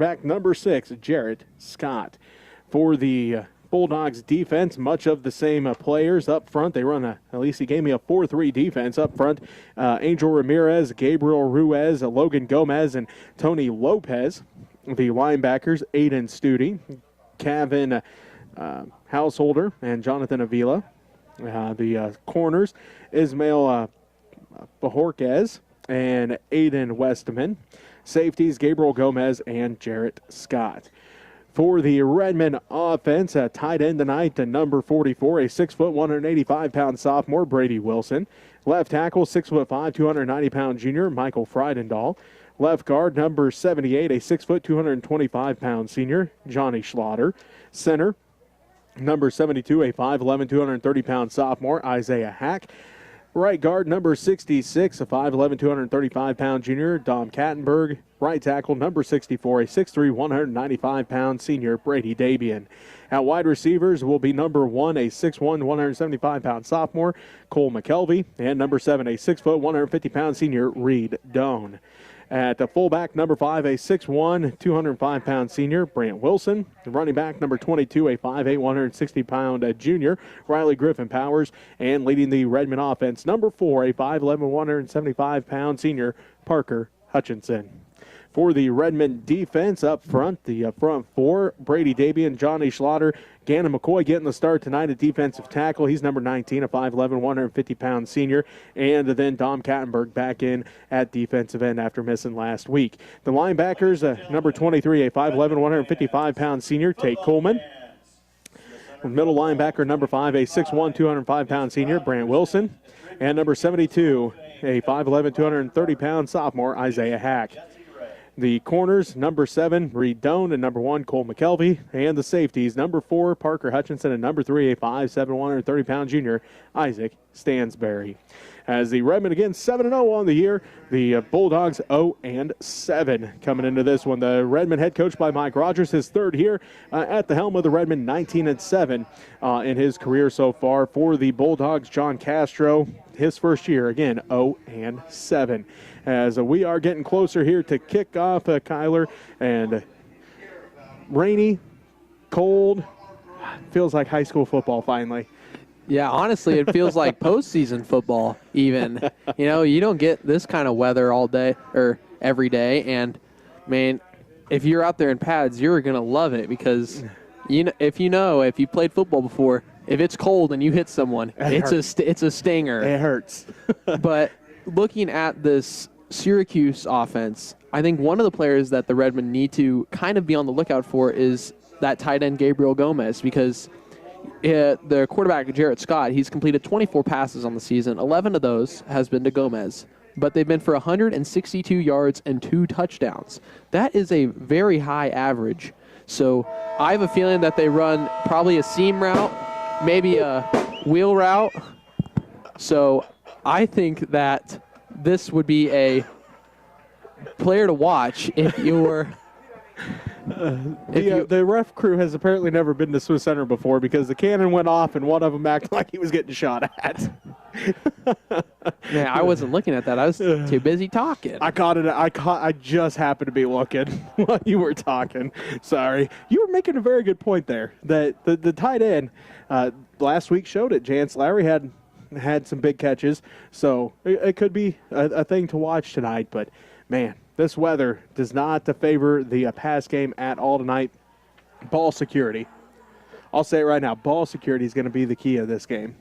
Back number 6, Jarrett Scott. For the Bulldogs defense, much of the same players up front. They run at least he gave me a 4-3 defense up front. Angel Ramirez, Gabriel Ruiz, Logan Gomez, and Tony Lopez. The linebackers, Aiden Studi, Kevin Householder, and Jonathan Avila. The corners, Ismail Bajorquez and Aiden Westman. Safeties, Gabriel Gomez and Jarrett Scott. For the Redmen offense, tight end tonight to number 44, a 6', 185-pound sophomore, Brady Wilson. Left tackle, 6'5", 290-pound junior, Michael Freidendahl. Left guard, number 78, a 6', 225-pound senior, Johnny Schlatter. Center, number 72, a 5'11", 230-pound sophomore, Isaiah Hack. Right guard, number 66, a 5'11", 235-pound junior, Dom Kattenberg. Right tackle, number 64, a 6'3", 195-pound senior, Brady Dabian. At wide receivers will be number 1, a 6'1", 175-pound sophomore, Cole McKelvey. And number 7, a 6', 150-pound senior, Reed Doan. At the fullback, number 5, a 6'1", 205-pound senior, Brant Wilson. The running back, number 22, a 5'8", 160-pound junior, Riley Griffin Powers. And leading the Redmen offense, number 4, a 5'11", 175-pound senior, Parker Hutchinson. For the Redmen defense up front, the front four, Brady Dabian, Johnny Schlatter, Gannon McCoy getting the start tonight at defensive tackle. He's number 19, a 5'11", 150-pound senior. And then Dom Kattenberg back in at defensive end after missing last week. The linebackers, number 23, a 5'11", 155-pound senior, Tate Coleman. Middle linebacker, number 5, a 6'1", 205-pound senior, Brant Wilson. And number 72, a 5'11", 230-pound sophomore, Isaiah Hack. The corners, number 7, Reed Doan, and number 1, Cole McKelvey. And the safeties, number 4, Parker Hutchinson, and number 3, a 5'7", 130-pound junior, Isaac Stansberry. As the Redmen again 7-0 on the year, the Bulldogs 0-7 coming into this one. The Redmen head coach by Mike Rogers, his third year at the helm of the Redmen, 19-7 in his career so far. For the Bulldogs, John Castro, his first year, again, 0-7. As we are getting closer here to kick off, Kyler, and rainy, cold, feels like high school football finally. Yeah, honestly, it feels like postseason football even. You know, you don't get this kind of weather all day or every day. And, man, if you're out there in pads, you're going to love it because, if you played football before, if it's cold and you hit someone, it's a stinger. It hurts. But looking at this Syracuse offense, I think one of the players that the Redmen need to kind of be on the lookout for is that tight end Gabriel Gomez because the quarterback, Jarrett Scott, he's completed 24 passes on the season. 11 of those has been to Gomez, but they've been for 162 yards and 2 touchdowns. That is a very high average. So I have a feeling that they run probably a seam route, maybe a wheel route. So I think that this would be a player to watch if you're... The ref crew has apparently never been to Swiss Center before because the cannon went off and one of them acted like he was getting shot at. Yeah, I wasn't looking at that. I was too busy talking. I caught it. I just happened to be looking while you were talking. Sorry. You were making a very good point there. That the tight end last week showed it. Jance Lowry had some big catches, so it could be a thing to watch tonight. But man, this weather does not favor the pass game at all tonight. Ball security. I'll say it right now. Ball security is going to be the key of this game.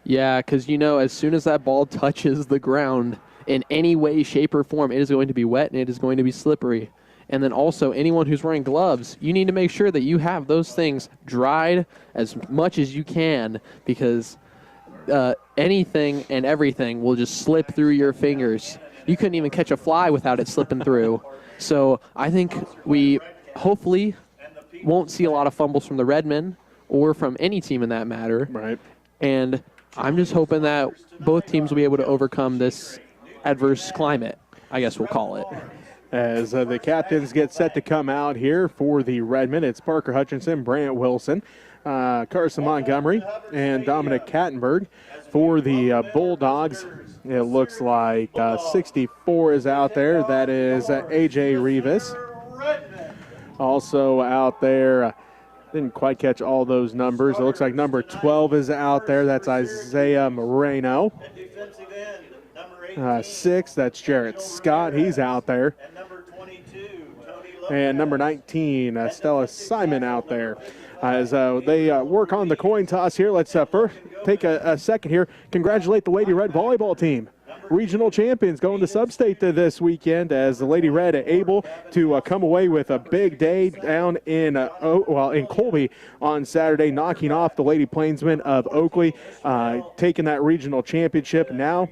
Yeah, because, as soon as that ball touches the ground in any way, shape, or form, it is going to be wet and it is going to be slippery. And then also, anyone who's wearing gloves, you need to make sure that you have those things dried as much as you can because anything and everything will just slip through your fingers. You couldn't even catch a fly without it slipping through. So I think we hopefully won't see a lot of fumbles from the Redmen or from any team in that matter. Right. And I'm just hoping that both teams will be able to overcome this adverse climate, I guess we'll call it. As the captains get set to come out here for the Redmen, it's Parker Hutchinson, Brant Wilson, Carson Montgomery, and Dominic Kattenberg. For the Bulldogs, it looks like 64 is out there. That is A.J. Rivas. Also out there, didn't quite catch all those numbers. It looks like number 12 is out there. That's Isaiah Moreno. 6, that's Jarrett Scott. He's out there. And number 19, Stella Simon out there. As they work on the coin toss here, let's first take a second here. Congratulate the Lady Red volleyball team. Regional champions going to Sub-State this weekend, as the Lady Red able to come away with a big day down in in Colby on Saturday, knocking off the Lady Plainsmen of Oakley, taking that regional championship. Now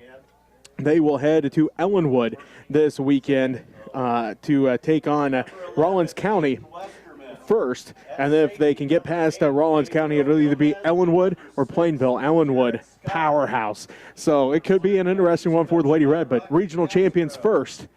they will head to Ellenwood this weekend to take on Rollins County first, and then if they can get past Rollins County, it'll either be Ellenwood or Plainville. Ellenwood, powerhouse. So it could be an interesting one for the Lady Red, but regional champions first.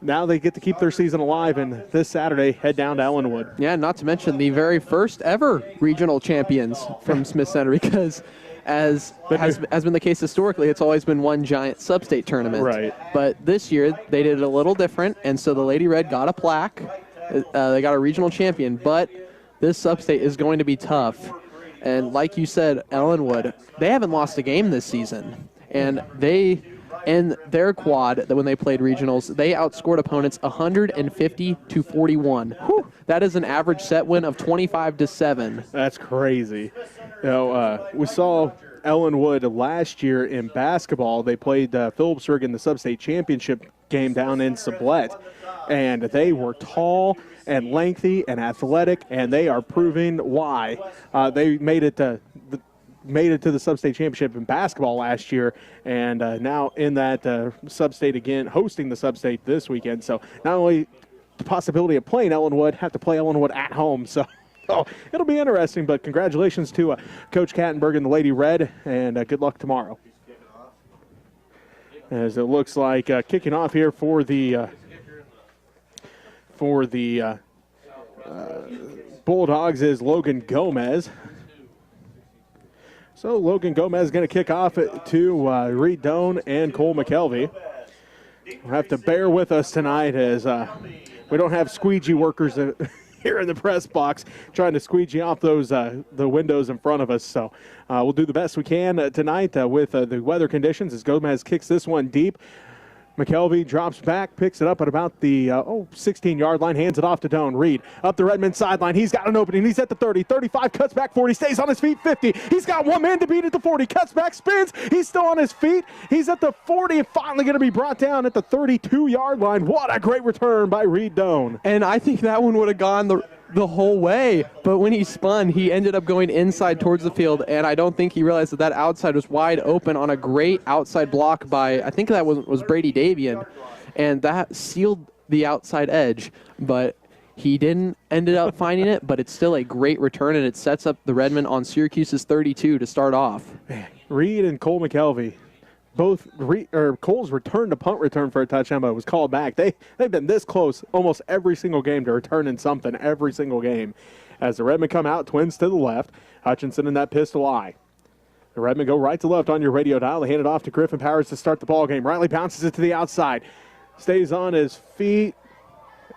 Now they get to keep their season alive, and this Saturday head down to Ellenwood. Yeah, not to mention the very first ever regional champions from Smith Center, because as has been the case historically, it's always been one giant sub-state tournament. Right. But this year they did it a little different, and so the Lady Red got a plaque. They got a regional champion, but this sub-state is going to be tough. And like you said, Ellenwood, they haven't lost a game this season. And they, in their quad, that when they played regionals, they outscored opponents 150-41. Whew. That is an average set win of 25-7. That's crazy. We saw Ellenwood last year in basketball. They played Phillipsburg in the sub-state championship game down in Sublette, and they were tall and lengthy and athletic, and they are proving why. They made it to the sub-state championship in basketball last year, and now in that sub-state again, hosting the sub-state this weekend. So not only the possibility of playing Ellenwood, have to play Ellenwood at home. So it'll be interesting, but congratulations to Coach Kattenberg and the Lady Red, and good luck tomorrow. As it looks like kicking off here for the Bulldogs is Logan Gomez. So Logan Gomez is going to kick off to Reed Doan and Cole McKelvey. We'll have to bear with us tonight, as we don't have squeegee workers here in the press box trying to squeegee off those the windows in front of us. So we'll do the best we can tonight with the weather conditions, as Gomez kicks this one deep. McKelvey drops back, picks it up at about the 16-yard line, hands it off to Doan. Reed up the Redmen sideline. He's got an opening. He's at the 30, 35, cuts back 40, stays on his feet 50. He's got one man to beat at the 40, cuts back, spins. He's still on his feet. He's at the 40 and finally going to be brought down at the 32-yard line. What a great return by Reed Doan. And I think that one would have gone the whole way, but when he spun, he ended up going inside towards the field, and I don't think he realized that outside was wide open on a great outside block by, I think that was Brady Davian, and that sealed the outside edge, but he didn't ended up finding it, but it's still a great return, and it sets up the Redmen on Syracuse's 32 to start off. Reed and Cole McKelvey, both Cole's return to punt return for a touchdown, but it was called back. They've been this close almost every single game to returning something every single game. As the Redmen come out, twins to the left, Hutchinson in that pistol eye. The Redmen go right to left on your radio dial. They hand it off to Griffin Powers to start the ball game. Riley bounces it to the outside, stays on his feet,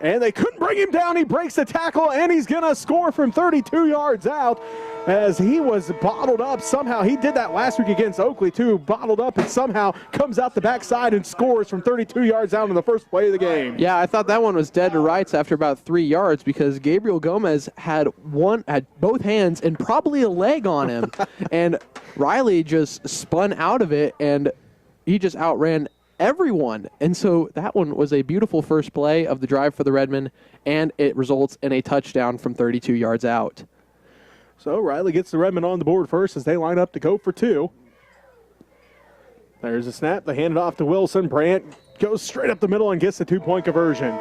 and they couldn't bring him down. He breaks the tackle, and he's going to score from 32 yards out, as he was bottled up somehow. He did that last week against Oakley too, bottled up, and somehow comes out the backside and scores from 32 yards out in the first play of the game. Yeah, I thought that one was dead to rights after about 3 yards, because Gabriel Gomez had both hands and probably a leg on him, and Riley just spun out of it, and he just outran everyone. And so that one was a beautiful first play of the drive for the Redmen, and it results in a touchdown from 32 yards out. So Riley gets the Redmen on the board first as they line up to go for two. There's a snap. They hand it off to Wilson. Brandt goes straight up the middle and gets the two-point conversion.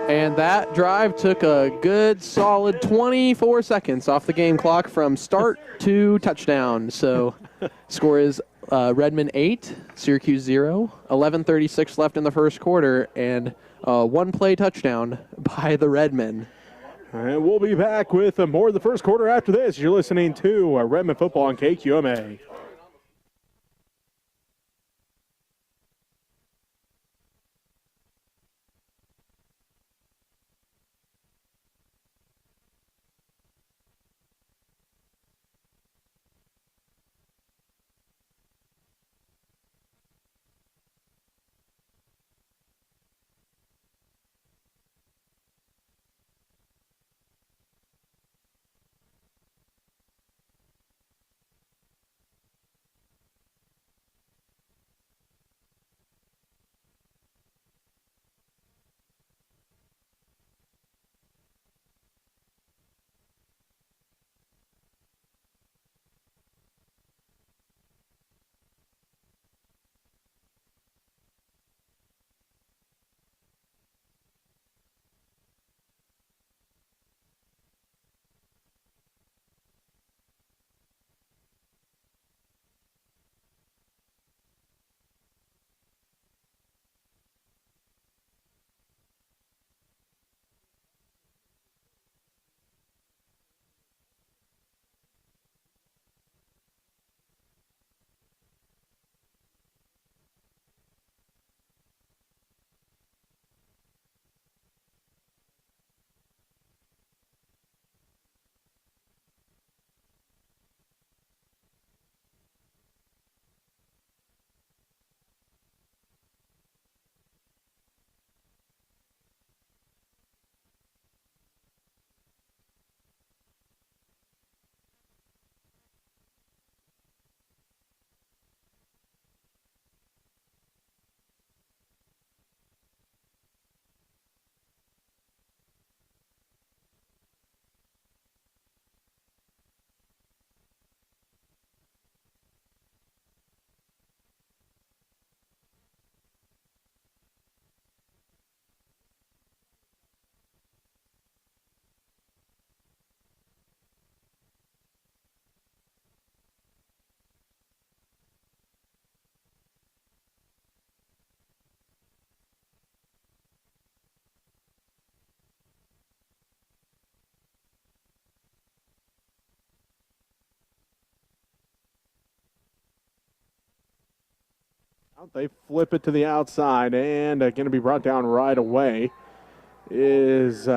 And that drive took a good solid 24 seconds off the game clock from start to touchdown. So score is Redmen 8, Syracuse 0, 11:36 left in the first quarter, and one-play touchdown by the Redmen. And we'll be back with more of the first quarter after this. You're listening to Redmen Football on KQMA. They flip it to the outside, and going to be brought down right away is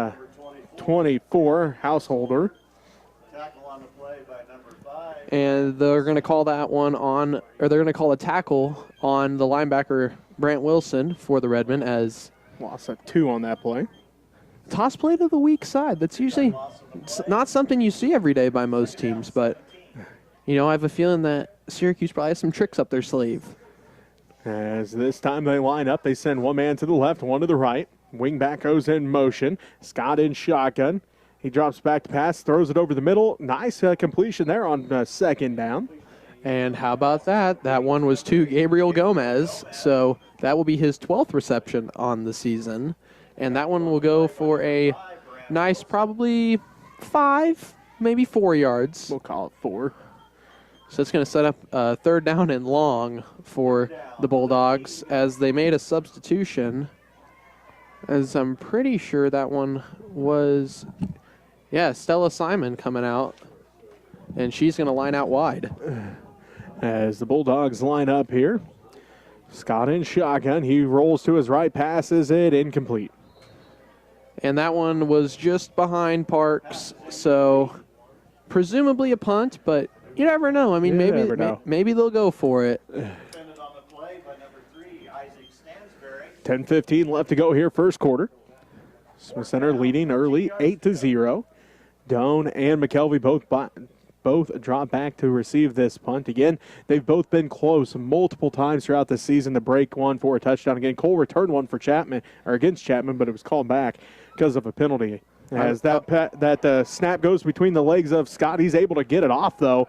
24, Householder. And they're going to call that one on, or they're going to call a tackle on the linebacker Brant Wilson for the Redmen as lost a 2 on that play. Toss play to the weak side. That's usually not something you see every day by most teams, but, you know, I have a feeling that Syracuse probably has some tricks up their sleeve. As this time they line up, they send one man to the left, one to the right. Wingback goes in motion. Scott in shotgun. He drops back to pass, throws it over the middle. Nice completion there on second down. And how about that? That one was to Gabriel Gomez, so that will be his 12th reception on the season. And that one will go for a nice probably 5, maybe 4 yards. We'll call it 4. So it's going to set up third down and long for the Bulldogs as they made a substitution. As I'm pretty sure that one was, Stella Simon coming out. And she's going to line out wide. As the Bulldogs line up here, Scott in shotgun. He rolls to his right, passes it, incomplete. And that one was just behind Parks, so presumably a punt, but you never know. I mean, maybe they'll go for it. 10:15 left to go here, first quarter. Smith Center leading early, 8-0. Doan and McKelvey both drop back to receive this punt. Again, they've both been close multiple times throughout the season to break one for a touchdown. Again, Cole returned one for Chapman, or against Chapman, but it was called back because of a penalty. As that snap goes between the legs of Scott, he's able to get it off, though.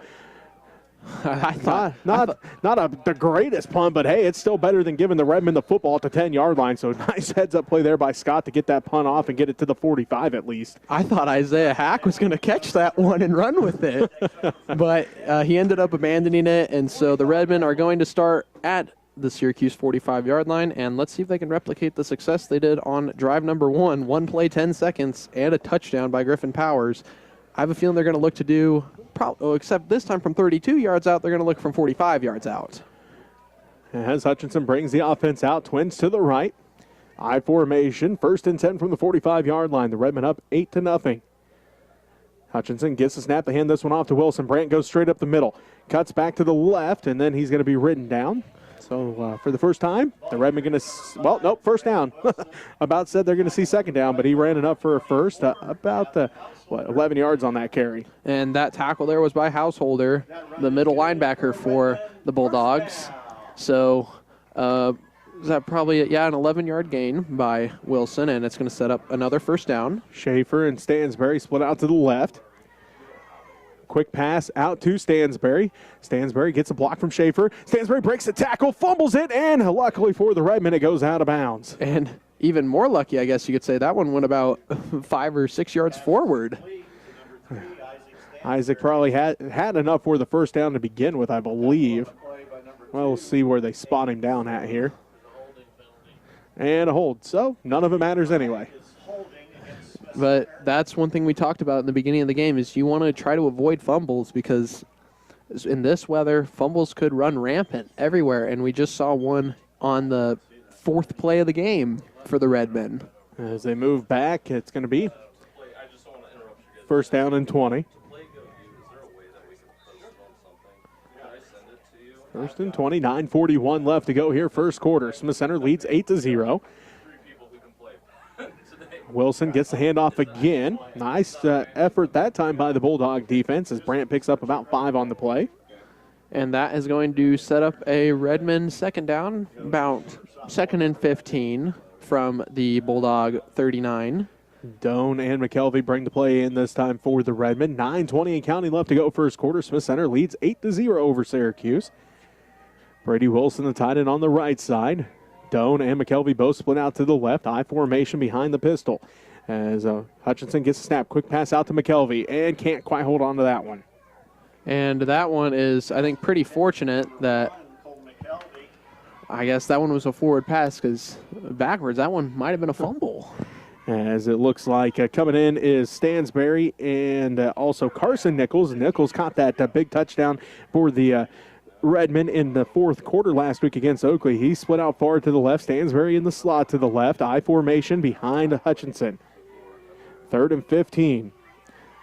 Not the greatest punt, but hey, it's still better than giving the Redmen the football at the 10-yard line. So nice heads-up play there by Scott to get that punt off and get it to the 45 at least. I thought Isaiah Hack was going to catch that one and run with it, but he ended up abandoning it, and so the Redmen are going to start at the Syracuse 45-yard line, and let's see if they can replicate the success they did on drive number 1. 1 play, 10 seconds, and a touchdown by Griffin Powers. I have a feeling they're going to look to do, except this time from 32 yards out, they're going to look from 45 yards out. As Hutchinson brings the offense out, twins to the right. I formation, 1st and 10 from the 45-yard line. The Redmen up 8-0. Hutchinson gets the snap to hand this one off to Wilson. Brandt goes straight up the middle. Cuts back to the left, and then he's going to be ridden down. So for the first time, the Redmen going to, first down. About said they're going to see second down, but he ran it up for a first, about 11 yards on that carry. And that tackle there was by Householder, the middle linebacker for the Bulldogs. So is that probably, an 11-yard gain by Wilson, and it's going to set up another first down. Schaefer and Stansberry split out to the left. Quick pass out to Stansberry. Stansberry gets a block from Schaefer. Stansberry breaks the tackle, fumbles it, and luckily for the Redmen, it goes out of bounds. And even more lucky, I guess you could say, that one went about 5 or 6 yards forward. Isaac probably had enough for the first down to begin with, I believe. Well, we'll see where they spot him down at here. And a hold. So none of it matters anyway. But that's one thing we talked about in the beginning of the game is you want to try to avoid fumbles because in this weather, fumbles could run rampant everywhere. And we just saw one on the 4th play of the game for the Redmen. As they move back, it's going to be first down and 20. First and 20, 9:41 left to go here, first quarter. Smith Center leads 8-0. Wilson gets the handoff again. Nice effort that time by the Bulldog defense as Brandt picks up about 5 on the play. And that is going to set up a Redmen second down, about 2nd and 15 from the Bulldog 39. Doan and McKelvey bring the play in this time for the Redmen. 9:20 and counting left to go first quarter. Smith Center leads 8-0 over Syracuse. Brady Wilson, the tight end on the right side. Doan and McKelvey both split out to the left. I formation behind the pistol. As Hutchinson gets a snap. Quick pass out to McKelvey and can't quite hold on to that one. And that one is, I think, pretty fortunate that I guess that one was a forward pass because backwards, that one might have been a fumble. As it looks like coming in is Stansberry and also Carson Nichols. Nichols caught that big touchdown for the Redmen in the fourth quarter last week against Oakley. He split out far to the left. Stansbury in the slot to the left. I formation behind Hutchinson. 3rd and 15.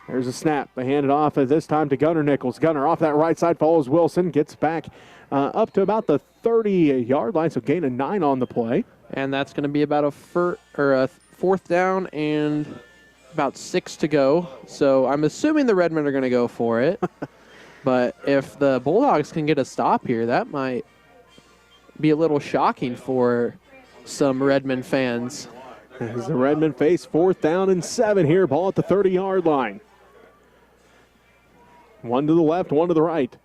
There's a snap. They hand it off this time to Gunnar Nichols. Gunnar off that right side follows Wilson. Gets back up to about the 30-yard line, so gain of 9 on the play. And that's going to be about a 4th down and about 6 to go. So I'm assuming the Redmen are going to go for it. But if the Bulldogs can get a stop here, that might be a little shocking for some Redmen fans. As the Redmen face 4th down and 7 here, ball at the 30-yard line. 1 to the left, 1 to the right.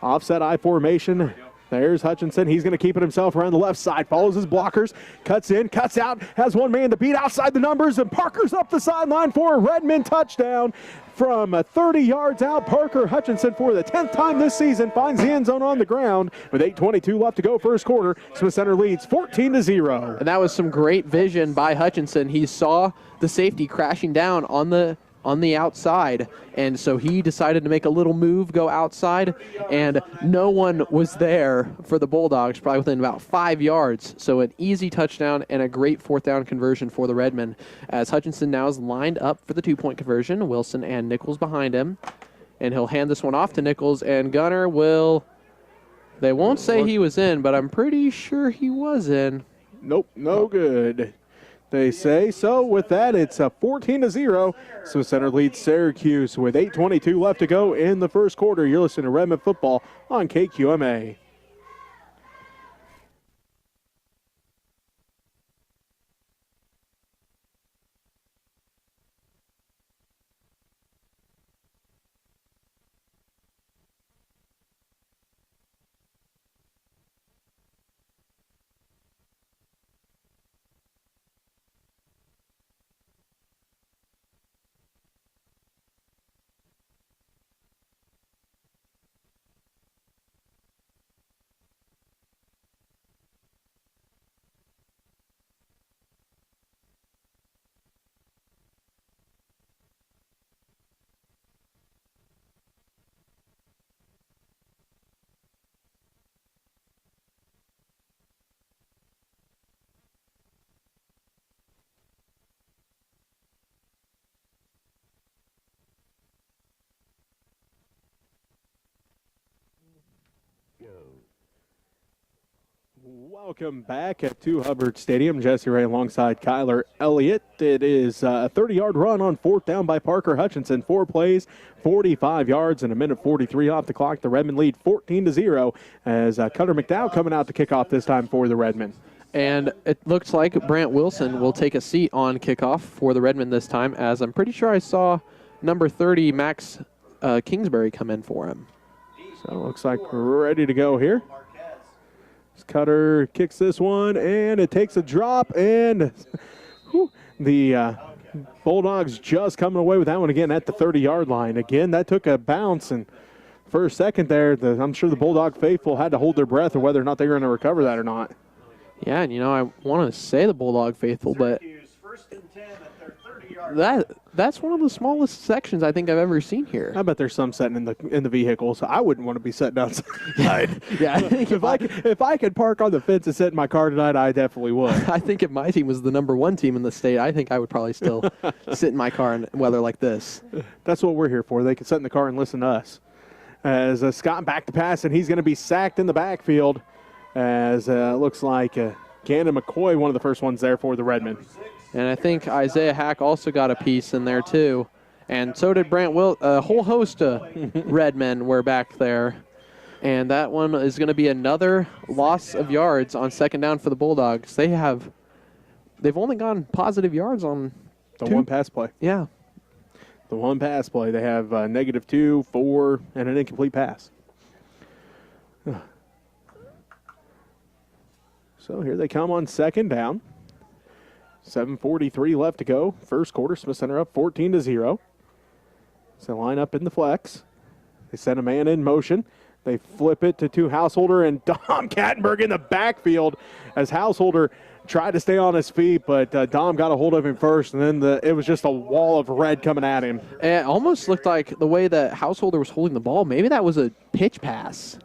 Offset I formation. There's Hutchinson. He's going to keep it himself around the left side. Follows his blockers. Cuts in, cuts out. Has one man to beat outside the numbers. And Parker's up the sideline for a Redmen touchdown. From 30 yards out, Parker Hutchinson for the 10th time this season finds the end zone on the ground. With 8:22 left to go first quarter, Smith Center leads 14-0. And that was some great vision by Hutchinson. He saw the safety crashing down on the outside, and so he decided to make a little move, go outside, and no one was there for the Bulldogs, probably within about 5 yards. So an easy touchdown and a great 4th down conversion for the Redmen, as Hutchinson now is lined up for the 2-point conversion. Wilson and Nichols behind him, and he'll hand this one off to Nichols, and Gunnar will, they won't say he was in, but I'm pretty sure he was in. Nope, no good. They say so. With that, it's a 14-0. Smith Center leads Syracuse with 8:22 left to go in the first quarter. You're listening to Redmen football on KQMA. Welcome back to Hubbard Stadium. Jesse Ray alongside Kyler Elliott. It is a 30-yard run on 4th down by Parker Hutchinson. 4 plays, 45 yards, and a minute 43 off the clock. The Redmen lead 14-0 as Cutter McDowell coming out to kick off this time for the Redmen. And it looks like Brant Wilson will take a seat on kickoff for the Redmen this time, as I'm pretty sure I saw number 30, Max Kingsbury, come in for him. So it looks like we're ready to go here. Cutter kicks this one, and it takes a drop, and the Bulldogs just coming away with that one again at the 30-yard line. Again, that took a bounce, and for a second there, I'm sure the Bulldog faithful had to hold their breath or whether or not they were going to recover that or not. Yeah, and I want to say the Bulldog faithful, but that's one of the smallest sections I think I've ever seen here. I bet there's some sitting in the vehicle, so I wouldn't want to be sitting outside. Yeah, I think if I could park on the fence and sit in my car tonight, I definitely would. I think if my team was the number 1 team in the state, I think I would probably still sit in my car in weather like this. That's what we're here for. They can sit in the car and listen to us. As Scott back to pass, and he's going to be sacked in the backfield. As looks like Gannon McCoy, one of the first ones there for the Redmen. And I think Isaiah Hack also got a piece in there too. And so did Brant a whole host of Redmen were back there. And that one is going to be another loss of yards on 2nd down for the Bulldogs. They've only gone positive yards on the 1 pass play. Yeah. The 1 pass play. They have -2, 4, and an incomplete pass. So here they come on 2nd down. 7:43 left to go. First quarter, Smith Center up 14-0. So line up in the flex. They send a man in motion. They flip it to Householder and Dom Kattenberg in the backfield as Householder tried to stay on his feet, but Dom got a hold of him first, and then it was just a wall of red coming at him. It almost looked like the way that Householder was holding the ball, maybe that was a pitch pass.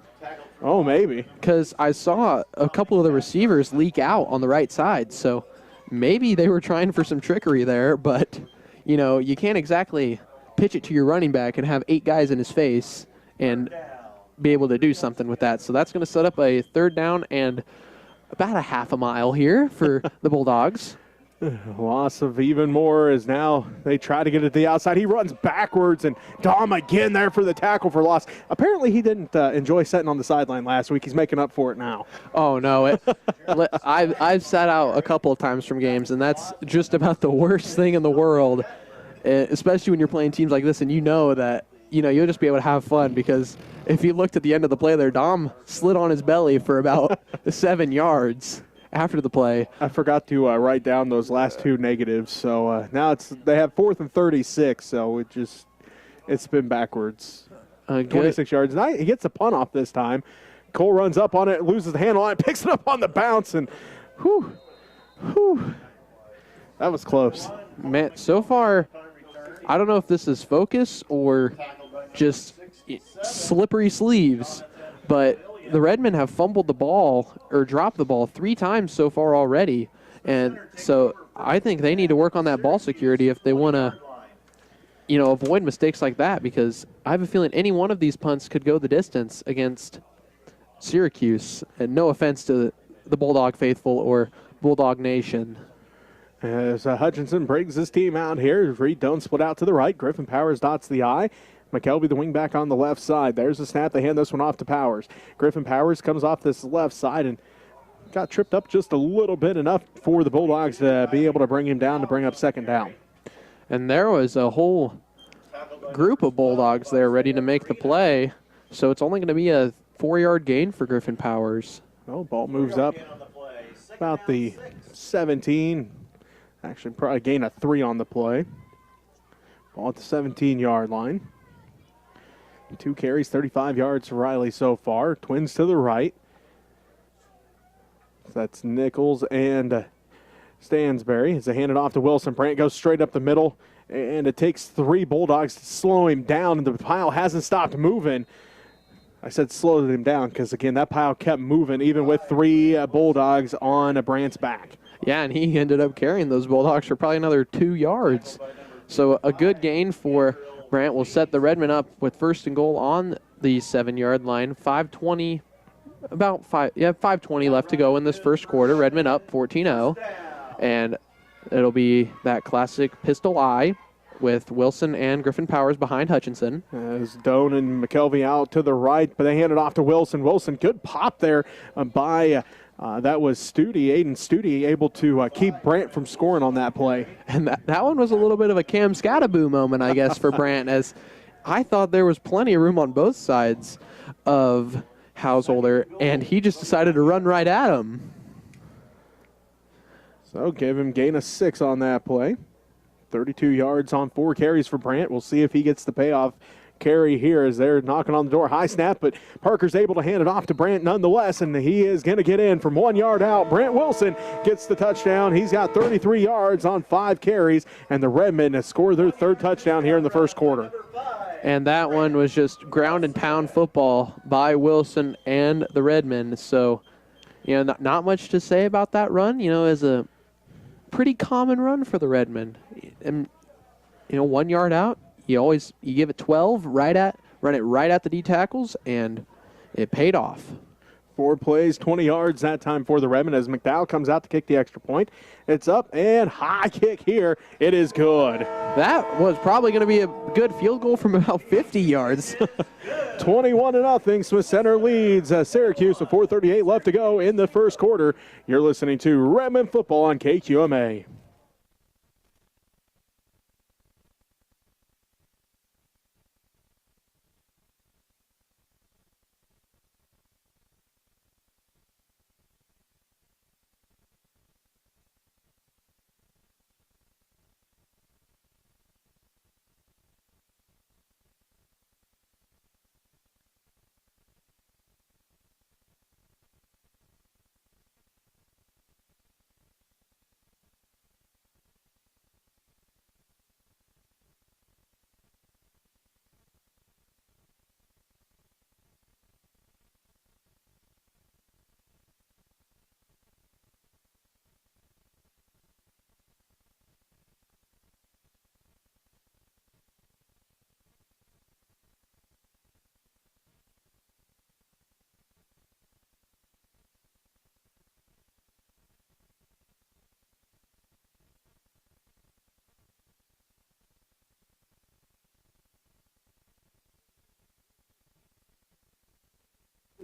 Oh, maybe. Because I saw a couple of the receivers leak out on the right side, so maybe they were trying for some trickery there, but, you can't exactly pitch it to your running back and have 8 guys in his face and be able to do something with that. So that's going to set up a 3rd down and about a half a mile here for the Bulldogs. Loss of even more as now they try to get it to the outside. He runs backwards, and Dom again there for the tackle for loss. Apparently he didn't enjoy sitting on the sideline last week. He's making up for it now. Oh, no. I've sat out a couple of times from games, and that's just about the worst thing in the world, especially when you're playing teams like this and you know that you'll just be able to have fun, because if you looked at the end of the play there, Dom slid on his belly for about 7 yards after the play. I forgot to write down those last 2 negatives, so now they have 4th and 36, so it's been backwards. 26 yards. Now he gets a punt off this time. Cole runs up on it, loses the handle on it, picks it up on the bounce, and that was close. Man, so far, I don't know if this is focus or just slippery sleeves, but the Redmen have fumbled the ball or dropped the ball 3 times so far already. And so I think they need to work on that ball security if they want to, avoid mistakes like that, because I have a feeling any one of these punts could go the distance against Syracuse. And no offense to the Bulldog faithful or Bulldog Nation. As Hutchinson brings his team out here, Reed don't split out to the right. Griffin Powers dots the I. McKelvey, the wingback, on the left side. There's the snap. They hand this one off to Powers. Griffin Powers comes off this left side and got tripped up just a little bit, enough for the Bulldogs to be able to bring him down to bring up 2nd down. And there was a whole group of Bulldogs there ready to make the play, so it's only going to be a 4-yard gain for Griffin Powers. Well, ball moves up about the 17. Actually, probably gain a 3 on the play. Ball at the 17-yard line. 2 carries, 35 yards for Riley so far. Twins to the right. So that's Nichols and Stansberry. As they hand it off to Wilson, Brandt goes straight up the middle, and it takes 3 Bulldogs to slow him down, and the pile hasn't stopped moving. I said slowed him down because, again, that pile kept moving even with 3 Bulldogs on Brandt's back. Yeah, and he ended up carrying those Bulldogs for probably another 2 yards. So a good gain for Brandt will set the Redmen up with 1st and goal on the 7-yard line. 5:20 left to go in this first quarter. Redmen up 14-0. And it'll be that classic pistol I with Wilson and Griffin Powers behind Hutchinson. As Doan and McKelvey out to the right, but they hand it off to Wilson. Wilson, good pop there by that was Studi. Aiden Studi able to keep Brandt from scoring on that play. And that one was a little bit of a Cam Scattaboo moment, I guess, for Brandt, as I thought there was plenty of room on both sides of Householder, and he just decided to run right at him. So give him gain of 6 on that play. 32 yards on 4 carries for Brandt. We'll see if he gets the payoff carry here as they're knocking on the door. High snap, but Parker's able to hand it off to Brandt nonetheless, and he is going to get in from 1 yard out. Brandt Wilson gets the touchdown. He's got 33 yards on 5 carries, and the Redmen have scored their 3rd touchdown here in the first quarter. And that one was just ground and pound football by Wilson and the Redmen. So, not much to say about that run. As a pretty common run for the Redmen. And 1 yard out, you give it 12 run it right at the D tackles, and it paid off. 4 plays, 20 yards that time for the Redmen as McDowell comes out to kick the extra point. It's up and high kick here. It is good. That was probably going to be a good field goal from about 50 yards. 21-0. Smith Center leads Syracuse with 4:38 left to go in the first quarter. You're listening to Redmen football on KQMA.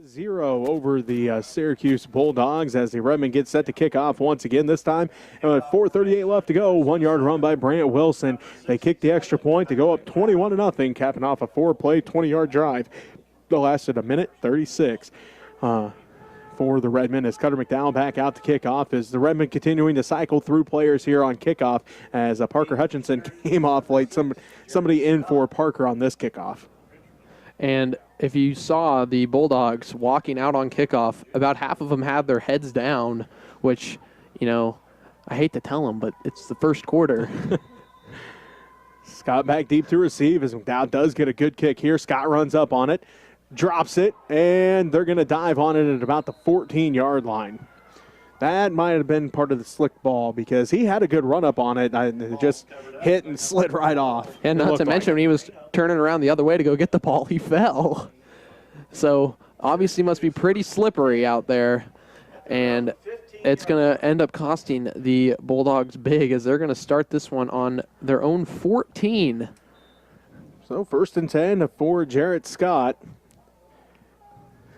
0 over the Syracuse Bulldogs as the Redmen get set to kick off once again. This time, 4:38 left to go. 1 yard run by Brant Wilson. They kick the extra point to go up 21-0, capping off a 4-play, 20-yard drive that lasted a minute 36. For the Redmen as Cutter McDowell back out to kick off as the Redmen continuing to cycle through players here on kickoff as Parker Hutchinson came off late. Somebody in for Parker on this kickoff. And if you saw the Bulldogs walking out on kickoff, about half of them had their heads down, which, I hate to tell them, but it's the first quarter. Scott back deep to receive as McDowell does get a good kick here. Scott runs up on it, drops it, and they're going to dive on it at about the 14-yard line. That might have been part of the slick ball because he had a good run up on it. It just hit and slid right off. And not to mention, when he was turning around the other way to go get the ball, he fell. So obviously must be pretty slippery out there. And it's going to end up costing the Bulldogs big as they're going to start this one on their own 14. So 1st and 10 for Jarrett Scott.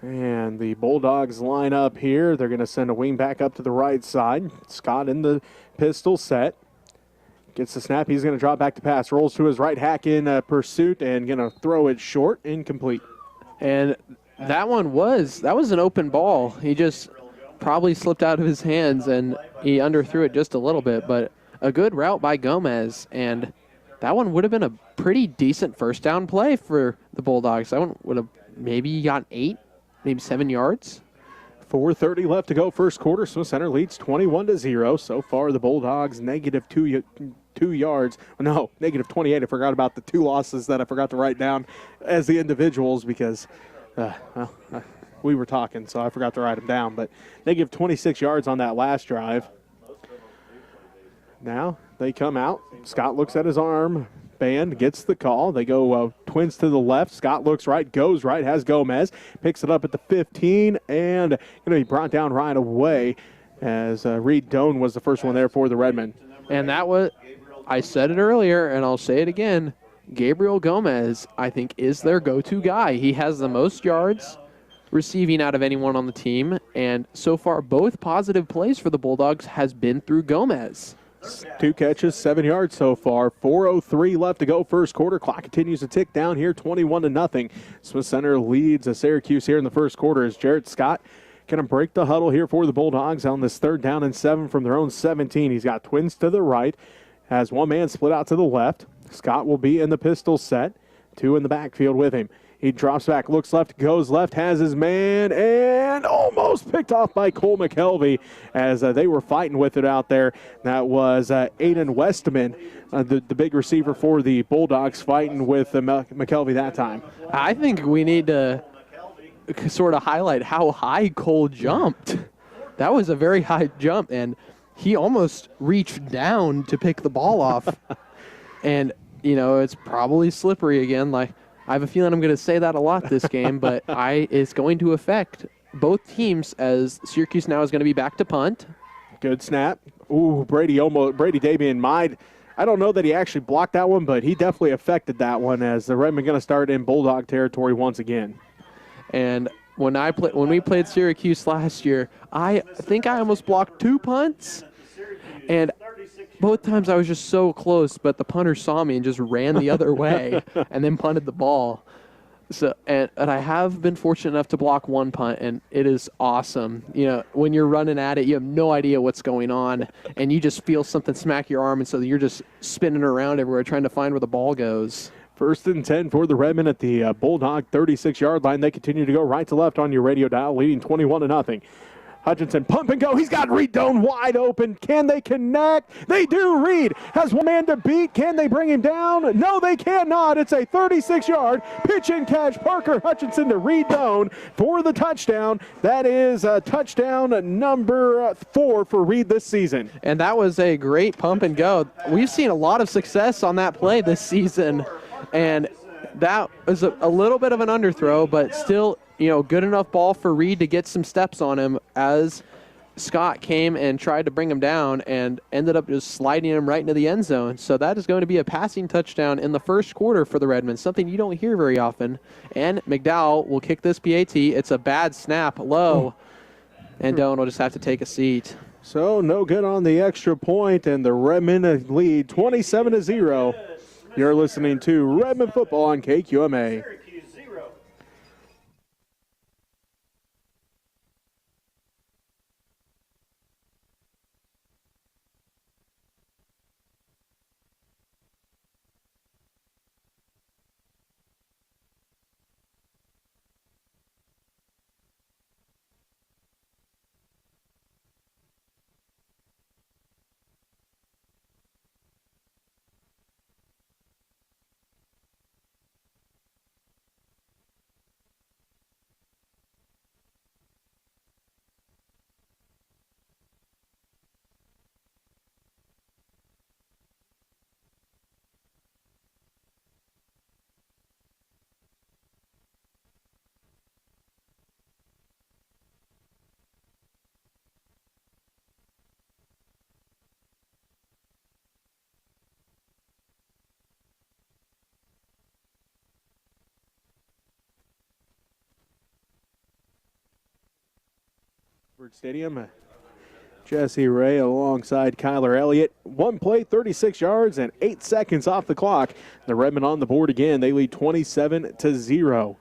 And the Bulldogs line up here. They're going to send a wing back up to the right side. Scott in the pistol set. Gets the snap. He's going to drop back to pass. Rolls to his right, hack in pursuit, and going to throw it short, incomplete. And that was an open ball. He just probably slipped out of his hands, and he underthrew it just a little bit. But a good route by Gomez, and that one would have been a pretty decent first down play for the Bulldogs. That one would have maybe got 8. Maybe 7 yards. 4:30 left to go first quarter. Smith Center leads 21-0. So far, the Bulldogs negative 2 yards. No, negative 28. I forgot about the 2 losses that I forgot to write down as the individuals because, we were talking, so I forgot to write them down. But negative 26 yards on that last drive. Now they come out. Scott looks at his arm. Band gets the call. They go twins to the left. Scott looks right, goes right, has Gomez. Picks it up at the 15 and going to be brought down right away as Reed Doan was the first one there for the Redmen. And that was, I said it earlier and I'll say it again, Gabriel Gomez, I think, is their go-to guy. He has the most yards receiving out of anyone on the team. And so far, both positive plays for the Bulldogs has been through Gomez. 2 catches, 7 yards so far. 4:03 left to go first quarter. Clock continues to tick down here, 21-0. Smith Center leads Syracuse here in the first quarter as Jarrett Scott going to break the huddle here for the Bulldogs on this 3rd down and 7 from their own 17. He's got twins to the right, has one man split out to the left. Scott will be in the pistol set, 2 in the backfield with him. He drops back, looks left, goes left, has his man, and almost picked off by Cole McKelvey as they were fighting with it out there. That was Aiden Westman, the big receiver for the Bulldogs, fighting with McKelvey that time. I think we need to sort of highlight how high Cole jumped. That was a very high jump, and he almost reached down to pick the ball off. And, it's probably slippery again, like, I have a feeling I'm going to say that a lot this game, but it's going to affect both teams as Syracuse now is going to be back to punt. Good snap. Ooh, Brady Dabian I don't know that he actually blocked that one, but he definitely affected that one as the Redmen going to start in Bulldog territory once again. And when we played Syracuse last year, I think I almost blocked 2 punts, and both times I was just so close, but the punter saw me and just ran the other way and then punted the ball. So and I have been fortunate enough to block 1 punt, and it is awesome. When you're running at it, you have no idea what's going on, and you just feel something smack your arm, and so you're just spinning around everywhere trying to find where the ball goes. 1st and 10 for the Redmen at the Bulldog 36-yard line. They continue to go right to left on your radio dial, leading 21-0. Hutchinson, pump and go. He's got Reed Doan wide open. Can they connect? They do. Reed has one man to beat. Can they bring him down? No, they cannot. It's a 36-yard pitch and catch. Parker Hutchinson to Reed Doan for the touchdown. That is touchdown number 4 for Reed this season. And that was a great pump and go. We've seen a lot of success on that play this season. And that was a little bit of an underthrow, but still, good enough ball for Reed to get some steps on him as Scott came and tried to bring him down and ended up just sliding him right into the end zone. So that is going to be a passing touchdown in the first quarter for the Redmen, something you don't hear very often. And McDowell will kick this PAT. It's a bad snap, low, and Doan will just have to take a seat. So no good on the extra point, and the Redmen lead 27-0. You're listening to Redmen football on KQMA. Stadium. Jesse Ray alongside Kyler Elliott. One play, 36 yards, and 8 seconds off the clock. The Redmen on the board again. They lead 27-0.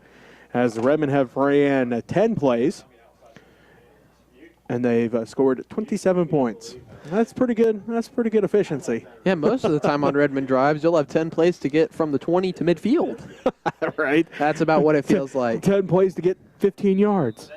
As the Redmen have ran 10 plays, and they've scored 27 points. That's pretty good. That's pretty good efficiency. Yeah, most of the time on Redmen drives, you'll have 10 plays to get from the 20 to midfield. Right. That's about what it feels like. 10 plays to get 15 yards.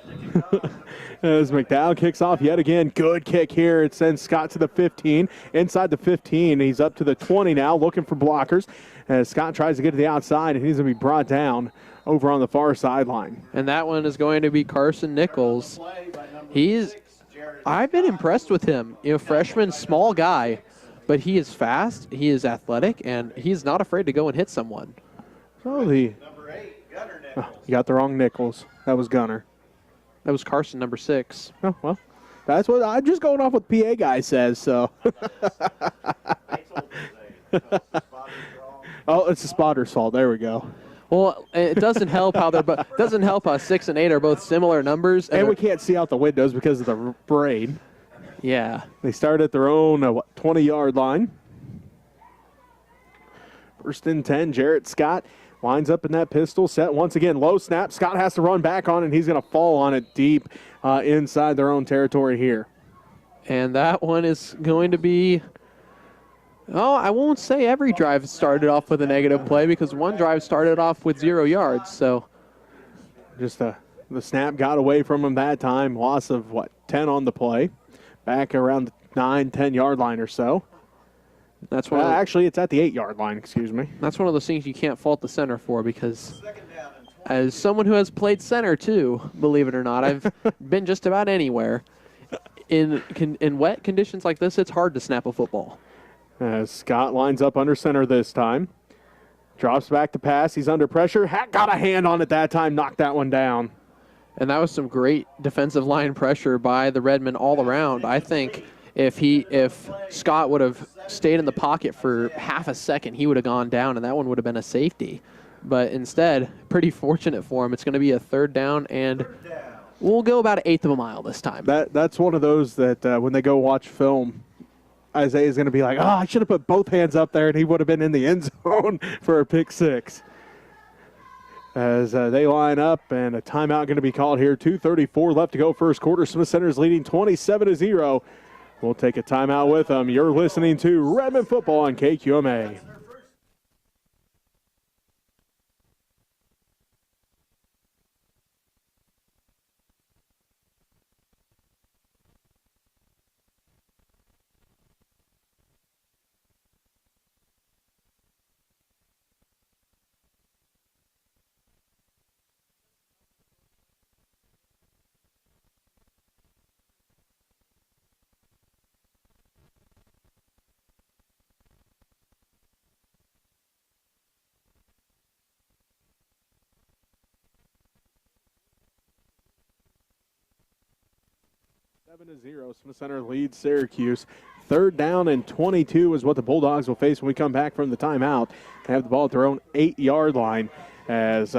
As McDowell kicks off yet again. Good kick here. It sends Scott to the 15. Inside the 15, he's up to the 20 now, looking for blockers. As Scott tries to get to the outside, and he's going to be brought down over on the far sideline. And that one is going to be Carson Nichols. I've been impressed with him. You know, freshman, small guy, but he is fast, he is athletic, and he's not afraid to go and hit someone. So you got the wrong Nichols. That was Gunner. That was Carson, number 6. Oh, well, that's what I'm just going off what the PA guy says, so. Oh, it's the spotter's fault. There we go. Well, it doesn't help how doesn't help how 6 and 8 are both similar numbers, and we can't see out the windows because of the rain. Yeah, they start at their own 20-yard line. First and 10. Jarrett Scott lines up in that pistol set once again. Low snap. Scott has to run back on it, and he's going to fall on it deep inside their own territory here. And that one is going to be. Oh, I won't say every drive started off with a negative play because one drive started off with 0 yards. So, just the snap got away from him that time. Loss of 10 on the play, back around the 9-10 yard line or so. That's one. Actually, it's at the 8-yard line. Excuse me. That's one of those things you can't fault the center for because, as someone who has played center too, believe it or not, I've been just about anywhere. In wet conditions like this, it's hard to snap a football. As Scott lines up under center this time. Drops back to pass. He's under pressure. Got a hand on it that time. Knocked that one down. And that was some great defensive line pressure by the Redmen all around. I think if Scott would have stayed in the pocket for half a second, he would have gone down, and that one would have been a safety. But instead, pretty fortunate for him. It's going to be a 3rd down, and we'll go about 1/8 of a mile this time. That's one of those that when they go watch film, Isaiah's going to be like, I should have put both hands up there, and he would have been in the end zone for a pick 6. As they line up, and a timeout going to be called here. 2:34 left to go first quarter. Smith Center is leading 27-0. We'll take a timeout with them. You're listening to Redmen football on KQMA. 7-0, Smith Center leads Syracuse. 3rd down and 22 is what the Bulldogs will face when we come back from the timeout. They have the ball at their own 8-yard line. As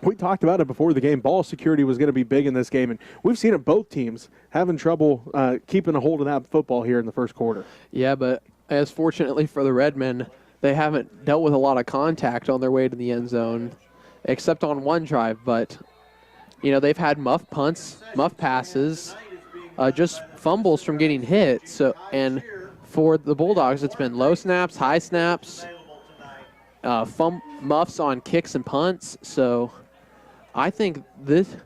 we talked about it before the game, ball security was going to be big in this game, and we've seen it both teams having trouble keeping a hold of that football here in the first quarter. Yeah, but as fortunately for the Redmen, they haven't dealt with a lot of contact on their way to the end zone, except on one drive. But, they've had muff punts, muff passes, just fumbles from getting hit. So, and for the Bulldogs, it's been low snaps, high snaps, muffs on kicks and punts. So I think this,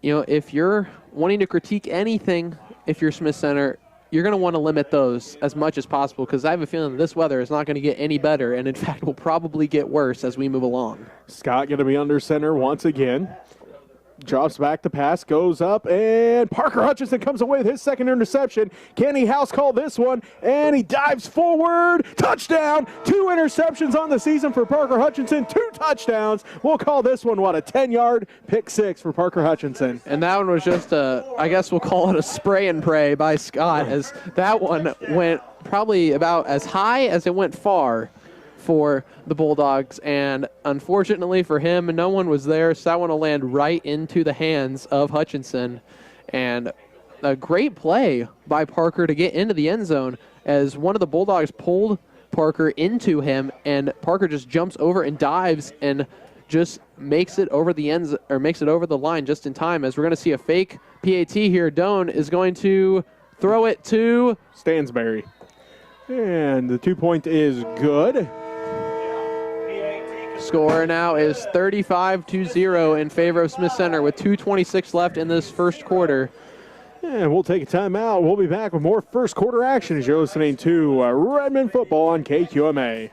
if you're wanting to critique anything, if you're Smith Center, you're going to want to limit those as much as possible, because I have a feeling that this weather is not going to get any better, and in fact will probably get worse as we move along. Scott going to be under center once again. Drops back to pass, goes up, and Parker Hutchinson comes away with his second interception. Can he house call this one? And he dives forward. Touchdown! 2 interceptions on the season for Parker Hutchinson. 2 touchdowns. We'll call this one, a 10-yard pick 6 for Parker Hutchinson. And that one was just I guess we'll call it a spray and pray by Scott, as that one went probably about as high as it went far for the Bulldogs, and unfortunately for him, no one was there, so that one will land right into the hands of Hutchinson. And a great play by Parker to get into the end zone, as one of the Bulldogs pulled Parker into him, and Parker just jumps over and dives and just makes it over the makes it over the line just in time, as we're going to see a fake PAT here. Doan is going to throw it to Stansberry. And the 2-point is good. Score now is 35-0 in favor of Smith Center with 2:26 left in this first quarter. And we'll take a timeout. We'll be back with more first quarter action as you're listening to Redmen football on KQMA.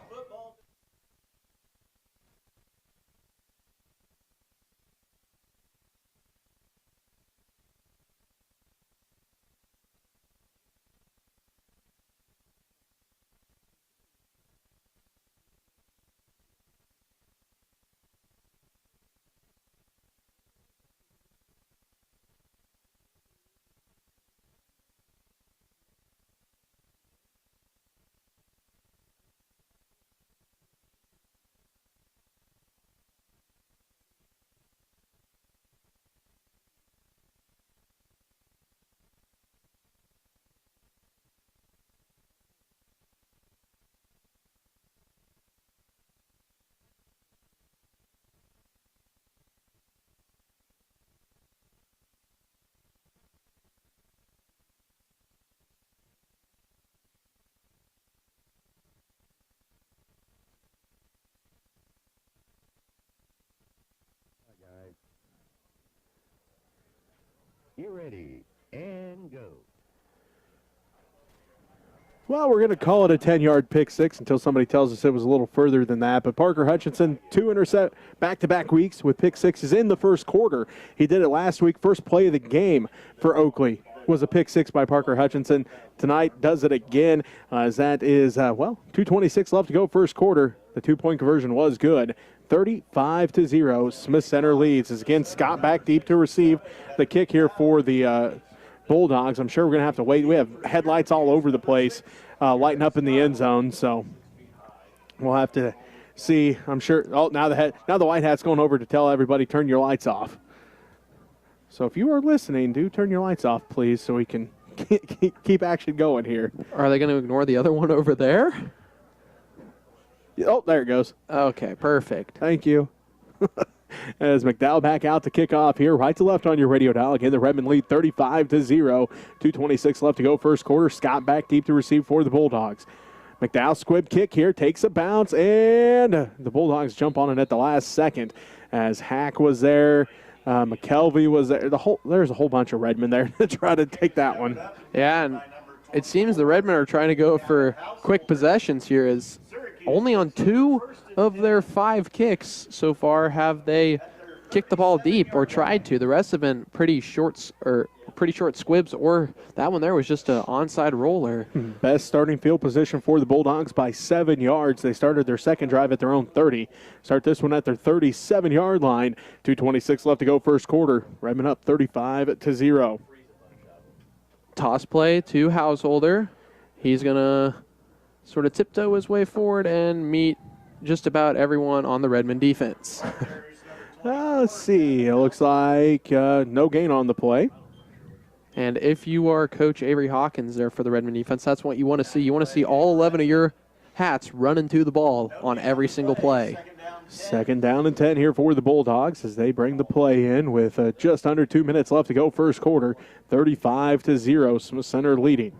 Get ready and go. Well, we're going to call it a 10-yard pick 6 until somebody tells us it was a little further than that. But Parker Hutchinson, 2 intercept back-to-back weeks with pick 6s in the first quarter. He did it last week. First play of the game for Oakley was a pick 6 by Parker Hutchinson. Tonight does it again, as that is, 2:26 left to go first quarter. The 2-point conversion was good. 35-0, Smith Center leads. As again, Scott back deep to receive the kick here for the Bulldogs. I'm sure we're going to have to wait. We have headlights all over the place lighting up in the end zone, so we'll have to see. I'm sure. Oh, now the white hat's going over to tell everybody turn your lights off. So if you are listening, do turn your lights off, please, so we can keep action going here. Are they going to ignore the other one over there? Oh, there it goes. Okay, perfect. Thank you. As McDowell back out to kick off here, right to left on your radio dial. Again, the Redmen lead 35-0. 2:26 left to go first quarter. Scott back deep to receive for the Bulldogs. McDowell squib kick here, takes a bounce, and the Bulldogs jump on it at the last second. As Hack was there, McKelvey was there. There's a whole bunch of Redmen there to try to take that one. Yeah, and it seems the Redmen are trying to go for quick possessions here, as only on 2 of their 5 kicks so far have they kicked the ball deep or tried to. The rest have been pretty short squibs, or that one there was just an onside roller. Best starting field position for the Bulldogs by 7 yards. They started their second drive at their own 30. Start this one at their 37-yard line. 2:26 left to go first quarter. Redmen up 35-0. toss play to Householder. He's going to sort of tiptoe his way forward and meet just about everyone on the Redmen defense. Let's see. It looks like no gain on the play. And if you are Coach Avery Hawkins there for the Redmen defense, that's what you want to see. You want to see all 11 of your hats running to the ball on every single play. 2nd down and 10 here for the Bulldogs as they bring the play in with just under 2 minutes left to go first quarter. 35-0, Smith Center leading.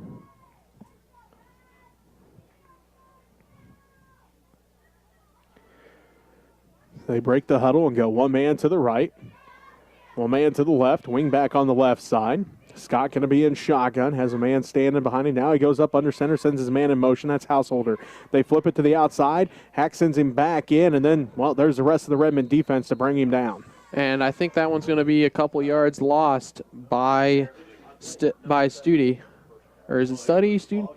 They break the huddle and go one man to the right, one man to the left, wing back on the left side. Scott going to be in shotgun, has a man standing behind him now. He goes up under center, sends his man in motion. That's Householder. They flip it to the outside. Hack sends him back in, and then, well, there's the rest of the Redmen defense to bring him down. And I think that one's going to be a couple yards lost by Studi. Or is it Studi?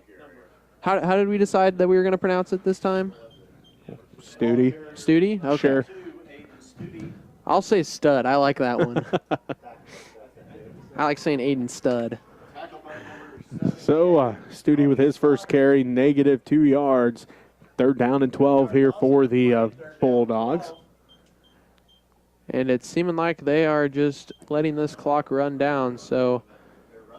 How did we decide that we were going to pronounce it this time? Studi. Studi? Okay. Sure. I'll say Stud. I like that one. I like saying Aiden Stud. So, Studi with his first carry, -2 yards. 3rd down and 12 here for the Bulldogs. And it's seeming like they are just letting this clock run down. So,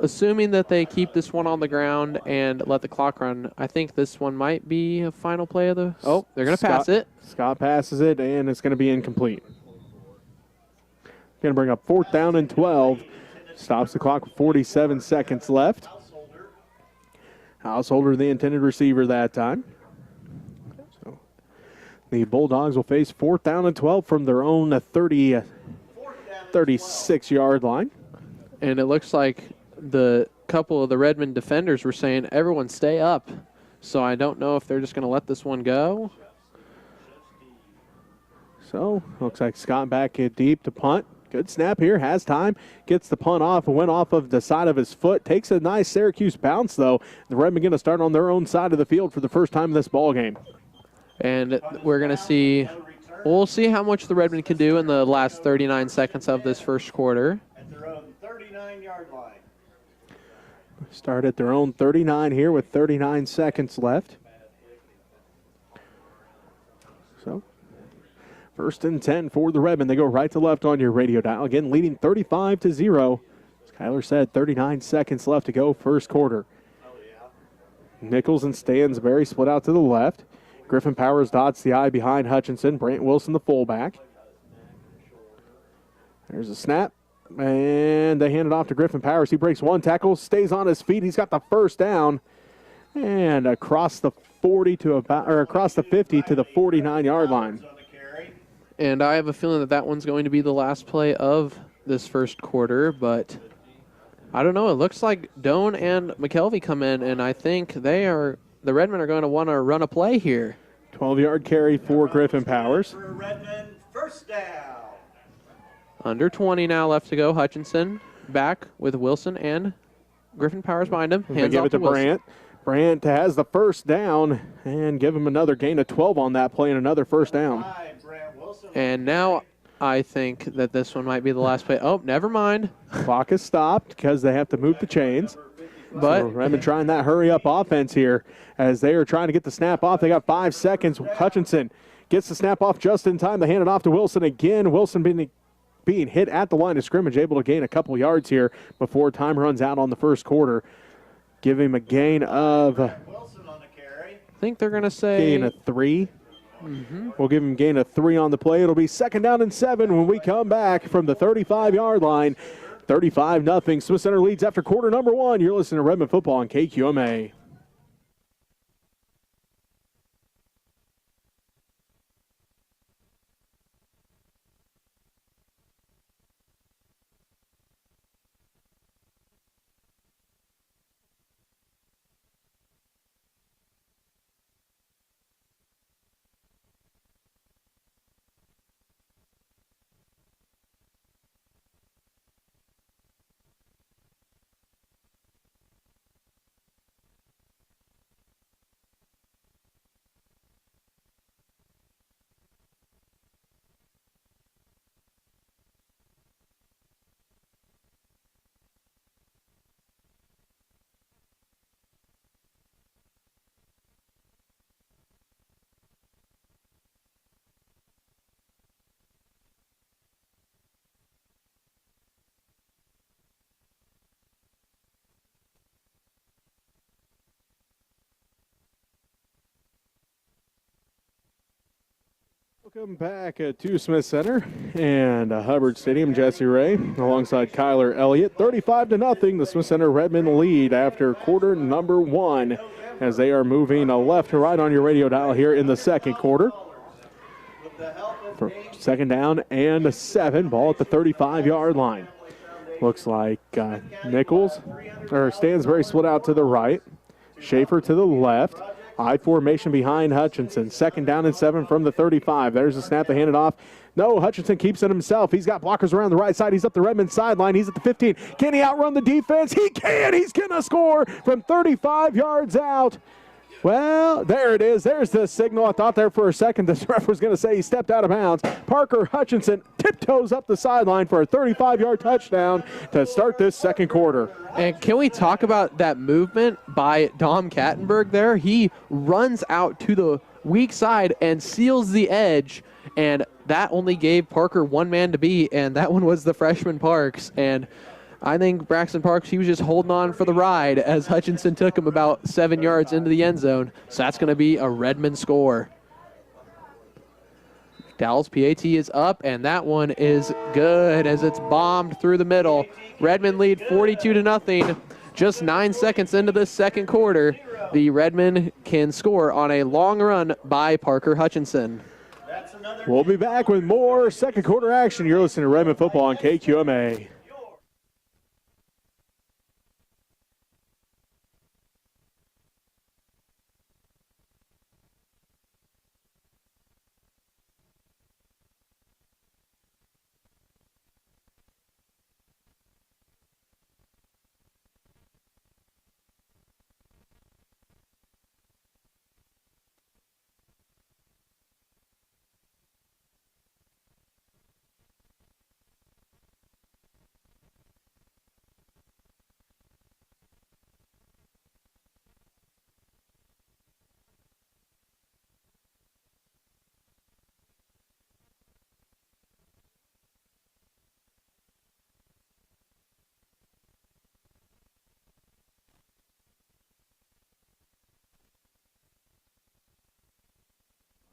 assuming that they keep this one on the ground and let the clock run, I think this one might be a final play of the... Oh, they're going to pass it. Scott passes it, and it's going to be incomplete. Going to bring up 4th down and 12. Stops the clock with 47 seconds left. Householder, the intended receiver that time. So the Bulldogs will face 4th down and 12 from their own 36-yard line. And it looks like the couple of the Redmen defenders were saying, everyone stay up. So I don't know if they're just going to let this one go. So looks like Scott back deep to punt. Good snap here, has time, gets the punt off, and went off of the side of his foot. Takes a nice Syracuse bounce, though. The Redmen going to start on their own side of the field for the first time in this ball game. And we're going to see, we'll see how much the Redmen can do in the last 39 seconds of this first quarter. At their own 39-yard line. Start at their own 39 here with 39 seconds left. So, 1st and 10 for the Redmen. They go right to left on your radio dial. Again, leading 35-0. As Kyler said, 39 seconds left to go first quarter. Nichols and Stansberry split out to the left. Griffin Powers dots the eye behind Hutchinson. Brant Wilson, the fullback. There's a snap. And they hand it off to Griffin Powers. He breaks one tackle, stays on his feet. He's got the 1st down. And across the 40 to about, or across the 50 to the 49-yard line. And I have a feeling that that one's going to be the last play of this first quarter, but I don't know. It looks like Doan and McKelvey come in, and I think the Redmen are going to want to run a play here. 12-yard carry for Griffin Powers. For Redmen, 1st down. Under 20 now left to go. Hutchinson back with Wilson and Griffin Powers behind him. They Hands give off it to Wilson. Brant. Brant has the 1st down and give him another gain of 12 on that play and another 1st down. And now I think that this one might be the last play. Oh, never mind. Clock is stopped because they have to move the chains. But So Redmond trying that hurry-up offense here as they are trying to get the snap off. They got 5 seconds. Hutchinson gets the snap off just in time. They hand it off to Wilson again. Wilson being hit at the line of scrimmage, able to gain a couple yards here before time runs out on the first quarter. Give him a gain of, I think they're going to say gain of 3. We'll give him gain of 3 on the play. It'll be 2nd down and 7 when we come back from the 35-yard line. 35-0. Smith Center leads after quarter number 1. You're listening to Redmond Football on KQMA. Welcome back to Smith Center and Hubbard Stadium. Jesse Ray alongside Kyler Elliott. 35-0, the Smith Center Redmen lead after quarter number 1 as they are moving left to right on your radio dial here in the second quarter. For second down and 7, ball at the 35-yard line. Looks like Stansbury split out to the right. Schaefer to the left. I formation behind Hutchinson. Second down and 7 from the 35. There's a snap to hand it off. No, Hutchinson keeps it himself. He's got blockers around the right side. He's up the Redmond sideline. He's at the 15. Can he outrun the defense? He can. He's going to score from 35 yards out. Well, there it is. There's the signal. I thought there for a second the ref was going to say he stepped out of bounds. Parker Hutchinson tiptoes up the sideline for a 35-yard touchdown to start this second quarter. And can we talk about that movement by Dom Kattenberg there? He runs out to the weak side and seals the edge, and that only gave Parker one man to beat, and that one was the freshman Parks. And I think Braxton Parks, he was just holding on for the ride as Hutchinson took him about 7 yards into the end zone. So that's going to be a Redmond score. Dowell's PAT is up, and that one is good as it's bombed through the middle. Redmond lead 42-0. Just 9 seconds into this second quarter, the Redmond can score on a long run by Parker Hutchinson. We'll be back with more second quarter action. You're listening to Redmond football on KQMA.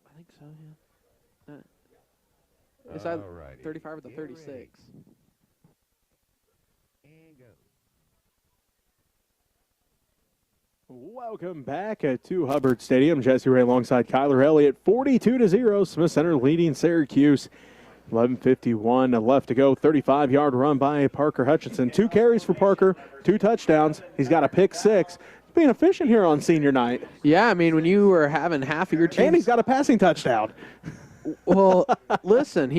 I think so, yeah. Is that 35 or the 36? And go. Welcome back to Hubbard Stadium. Jesse Ray alongside Kyler Elliott. 42-0. Smith Center leading Syracuse. 11:51 left to go. 35-yard run by Parker Hutchinson. 2 carries for Parker, 2 touchdowns. He's got a pick 6. Being efficient here on senior night. Yeah, I mean, when you were having half of your team. And he's got a passing touchdown. Well, listen,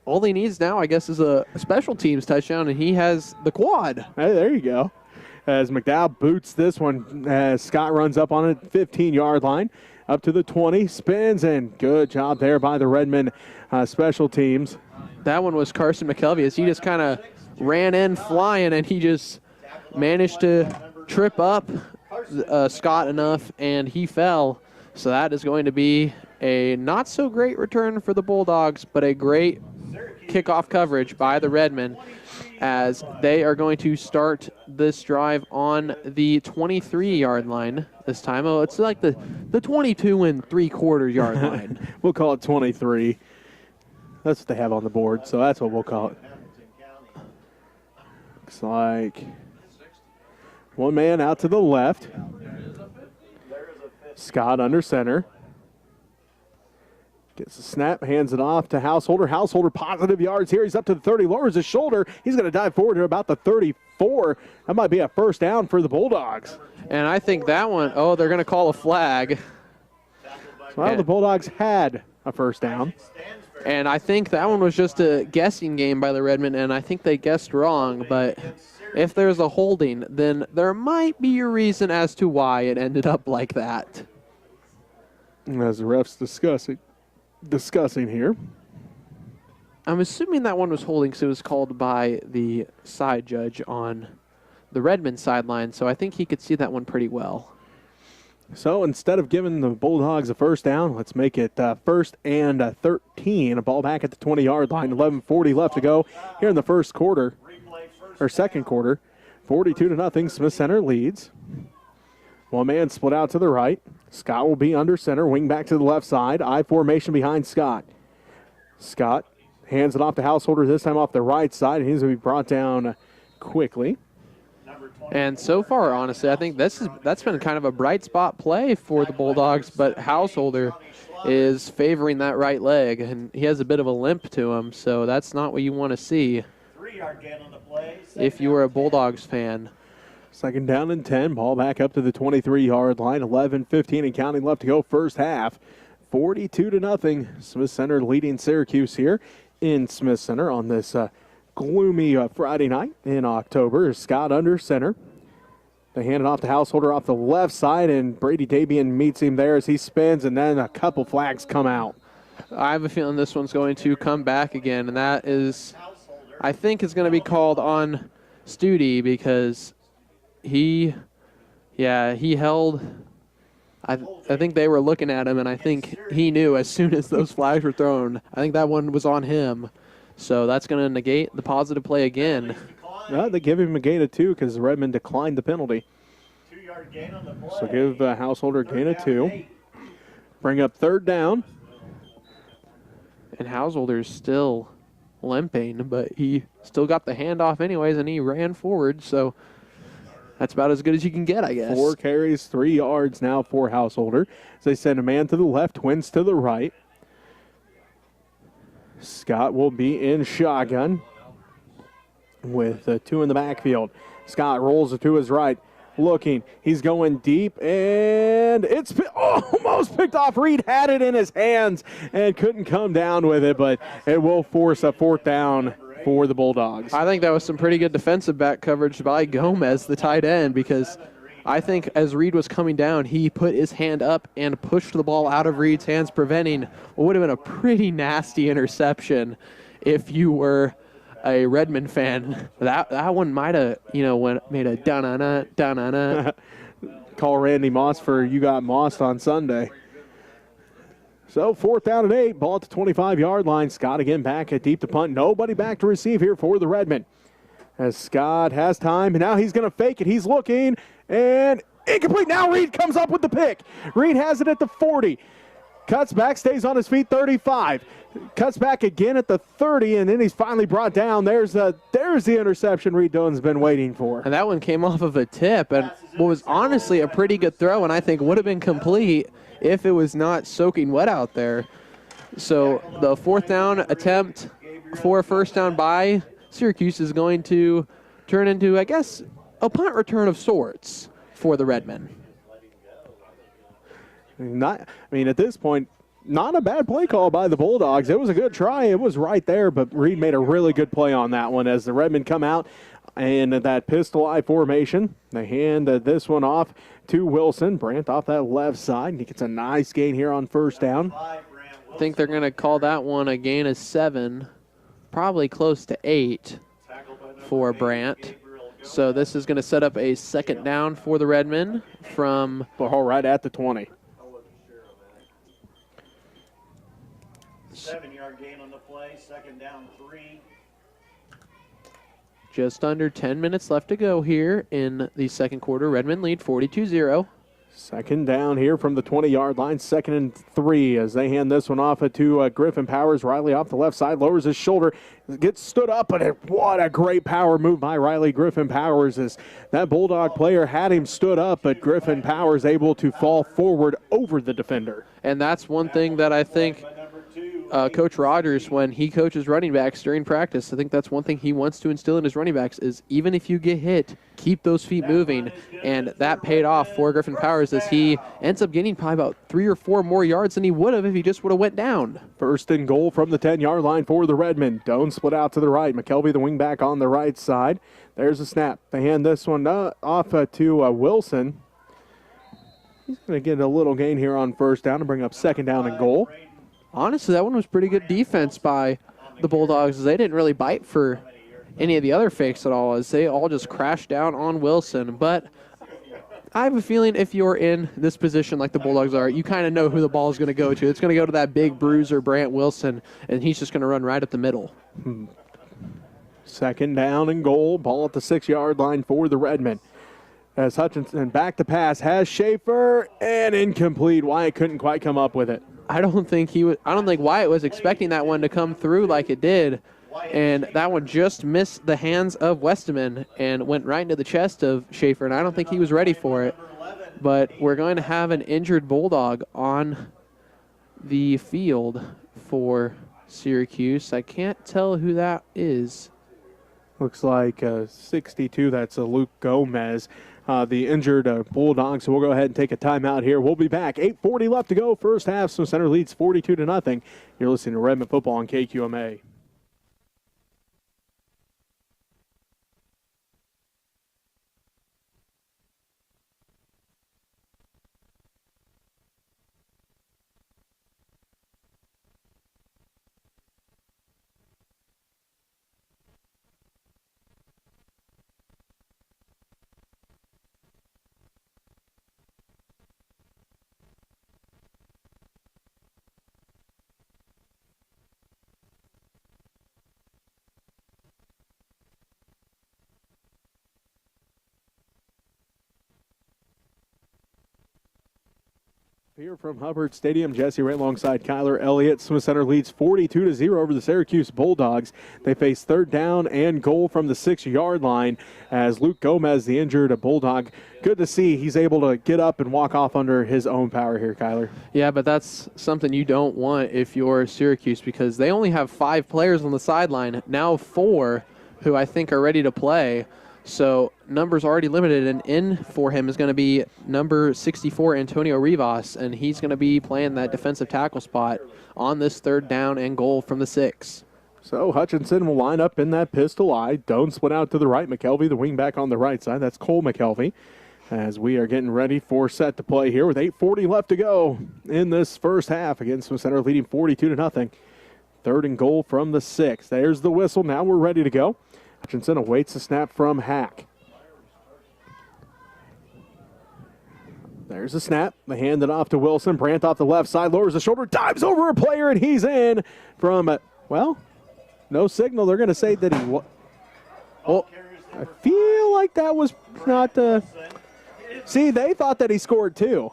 all he needs now, I guess, is a special teams touchdown, and he has the quad. Hey, there you go. As McDowell boots this one, as Scott runs up on it, 15-yard line, up to the 20, spins, and good job there by the Redmen special teams. That one was Carson McKelvey, as he just kind of ran in flying, and he just managed to trip up Scott enough, and he fell. So that is going to be a not-so-great return for the Bulldogs, but a great kickoff coverage by the Redmen as they are going to start this drive on the 23-yard line this time. Oh, it's like the 22 and 3/4 yard line. We'll call it 23. That's what they have on the board, so that's what we'll call it. Looks like one man out to the left. Scott under center. Gets the snap, hands it off to Householder. Householder positive yards here. He's up to the 30, lowers his shoulder. He's going to dive forward to about the 34. That might be a first down for the Bulldogs. And I think that one, they're going to call a flag. Well, the Bulldogs had a first down. And I think that one was just a guessing game by the Redmen, and I think they guessed wrong. But if there's a holding, then there might be a reason as to why it ended up like that. As the ref's discussing here. I'm assuming that one was holding because it was called by the side judge on the Redmond sideline, so I think he could see that one pretty well. So instead of giving the Bulldogs a first down, let's make it first and 13. A ball back at the 20-yard line. 11:40 left to go here in the second quarter. 42-0. Smith Center leads. One man split out to the right. Scott will be under center, wing back to the left side. I formation behind Scott. Scott hands it off to Householder, this time off the right side. He's going to be brought down quickly. And so far, honestly, I think that's been kind of a bright spot play for the Bulldogs, but Householder is favoring that right leg, and he has a bit of a limp to him, so that's not what you want to see 3-yard gain on the play. if you were a Bulldogs fan. Second down and 10. Ball back up to the 23-yard line. 11-15 and counting left to go first half. 42-0. Smith Center leading Syracuse here in Smith Center on this gloomy Friday night in October. Scott under center. They hand it off to Householder off the left side, and Brady Dabian meets him there as he spins, and then a couple flags come out. I have a feeling this one's going to come back again, and that is, I think it's going to be called on Studi because he held, I think they were looking at him, and I think he knew as soon as those flags were thrown. I think that one was on him. So that's going to negate the positive play again. They give him a gain of 2 because Redmen declined the penalty. 2-yard gain on the play. So give Householder a gain of 2. Bring up third down. And Householder's still limping, but he still got the handoff anyways, and he ran forward. So that's about as good as you can get, I guess. 4 carries, 3 yards now for Householder. As they send a man to the left, twins to the right. Scott will be in shotgun with 2 in the backfield. Scott rolls it to his right, looking. He's going deep, and it's almost picked off. Reed had it in his hands and couldn't come down with it, but it will force a 4th down for the Bulldogs. I think that was some pretty good defensive back coverage by Gomez, the tight end, because I think as Reed was coming down, he put his hand up and pushed the ball out of Reed's hands, preventing what would have been a pretty nasty interception if you were a Redmen fan. That one might have, made a da-na-na, da-na-na. Call Randy Moss for you got mossed on Sunday. So 4th down and 8, ball at the 25-yard line. Scott again back at deep to punt. Nobody back to receive here for the Redmen. As Scott has time, and now he's going to fake it. He's looking, and incomplete. Now Reed comes up with the pick. Reed has it at the 40. Cuts back, stays on his feet, 35. Cuts back again at the 30, and then he's finally brought down. There's the interception Reed Doan's been waiting for. And that one came off of a tip, and what was honestly a pretty good throw, and I think would have been complete if it was not soaking wet out there. So the 4th down attempt for a first down by Syracuse is going to turn into, I guess, a punt return of sorts for the Redmen. At this point, not a bad play call by the Bulldogs. It was a good try. It was right there, but Reed made a really good play on that one as the Redmen come out and that pistol eye formation. They hand this one off to Wilson. Brandt off that left side. He gets a nice gain here on first down. I think they're going to call that one a gain of 7, probably close to 8 for Brandt. So this is going to set up a 2nd down for the Redmen from Ball right at the 20. 7-yard gain on the play. 2nd down, 3. just under 10 minutes left to go here in the second quarter. Redmen lead 42-0. Second down here from the 20-yard line, 2nd and 3 as they hand this one off to Griffin Powers. Riley off the left side, lowers his shoulder, gets stood up, but what a great power move by Riley Griffin Powers as that Bulldog player had him stood up, but Griffin Powers able to fall forward over the defender. And that's one thing that I think Coach Rogers, when he coaches running backs during practice, I think that's one thing he wants to instill in his running backs is even if you get hit, keep those feet moving. And that paid off for Griffin Powers as he ends up getting probably about 3 or 4 more yards than he would have if he just would have went down. 1st and goal from the 10-yard line for the Redmen. Doan split out to the right. McKelvey, the wingback, on the right side. There's a snap. They hand this one off to Wilson. He's going to get a little gain here on 1st down and bring up 2nd down and goal. Honestly, that one was pretty good defense by the Bulldogs as they didn't really bite for any of the other fakes at all as they all just crashed down on Wilson. But I have a feeling if you're in this position like the Bulldogs are, you kind of know who the ball is going to go to. It's going to go to that big bruiser, Brant Wilson, and he's just going to run right at the middle. 2nd down and goal. Ball at the 6-yard line for the Redmen. As Hutchinson back to pass has Schaefer and incomplete. Wyatt couldn't quite come up with it. I don't think Wyatt was expecting that one to come through like it did. And that one just missed the hands of Westerman and went right into the chest of Schaefer, and I don't think he was ready for it. But we're going to have an injured Bulldog on the field for Syracuse. I can't tell who that is. Looks like 62, that's Luke Gomez, the injured Bulldog. So we'll go ahead and take a timeout here. We'll be back. 8:40 left to go. First half, Smith Center leads 42-0. You're listening to Redmen Football on KQMA. Here from Hubbard Stadium, Jesse right alongside Kyler Elliott. Smith Center leads 42-0 over the Syracuse Bulldogs. They face third down and goal from the 6-yard line as Luke Gomez, the injured Bulldog. Good to see he's able to get up and walk off under his own power here, Kyler. Yeah, but that's something you don't want if you're Syracuse because they only have 5 players on the sideline, now 4 who I think are ready to play. So numbers already limited, and in for him is going to be number 64, Antonio Rivas, and he's going to be playing that defensive tackle spot on this third down and goal from the 6. So Hutchinson will line up in that pistol eye. Don't split out to the right. McKelvey, the wing back on the right side. That's Cole McKelvey as we are getting ready for set to play here with 8:40 left to go in this first half. Again, Smith Center leading 42-0. Third and goal from the 6. There's the whistle. Now we're ready to go. Hutchinson awaits the snap from Hack. There's the snap. They hand it off to Wilson. Brandt off the left side, lowers the shoulder, dives over a player, and he's in from, no signal. They're going to say that he was. Oh, I feel like that was not. See, they thought that he scored too.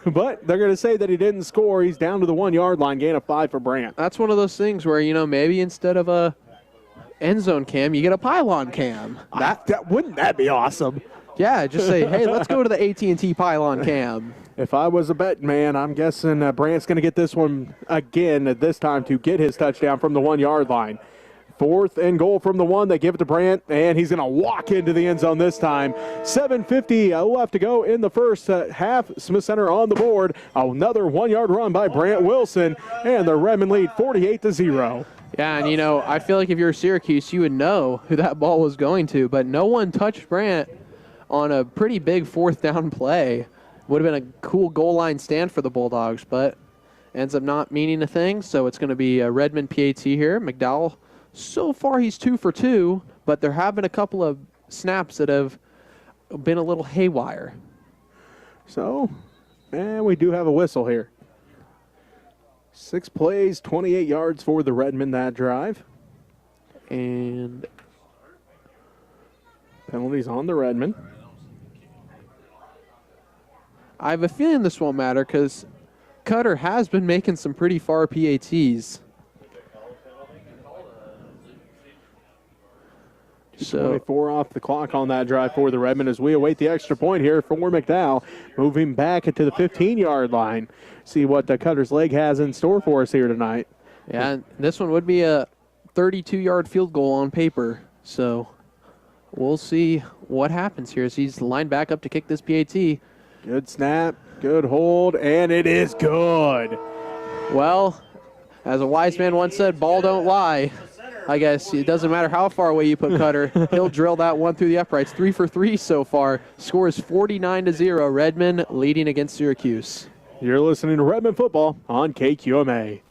But they're going to say that he didn't score. He's down to the 1-yard line, gain of 5 for Brandt. That's one of those things where, maybe instead of a end zone cam, you get a pylon cam. Wouldn't that be awesome? Yeah, just say, hey, let's go to the AT&T pylon cam. If I was a betting man, I'm guessing Brandt's going to get this one again at this time to get his touchdown from the 1-yard line. 4th and goal from the 1. They give it to Brandt, and he's going to walk into the end zone this time. 7:50 left to go in the first half. Smith Center on the board. Another 1-yard run by Brandt Wilson, and the Redmen lead 48-0. Yeah, and I feel like if you're Syracuse, you would know who that ball was going to, but no one touched Brandt on a pretty big 4th down play. Would have been a cool goal line stand for the Bulldogs, but ends up not meaning a thing, so it's going to be a Redmen PAT here. McDowell, so far he's 2 for 2, but there have been a couple of snaps that have been a little haywire. So, we do have a whistle here. 6 plays, 28 yards for the Redmen that drive. And penalties on the Redmen. I have a feeling this won't matter because Cutter has been making some pretty far PATs. So 24 off the clock on that drive for the Redmen as we await the extra point here for McDowell. Moving back into the 15-yard line. See what Cutter's leg has in store for us here tonight. Yeah, this one would be a 32-yard field goal on paper. So we'll see what happens here as he's lined back up to kick this PAT. Good snap, good hold, and it is good. Well, as a wise man once said, ball don't lie. I guess it doesn't matter how far away you put Cutter. He'll drill that one through the uprights. 3 for 3 so far. Score is 49-0. Redmen leading against Syracuse. You're listening to Redmen Football on KQMA.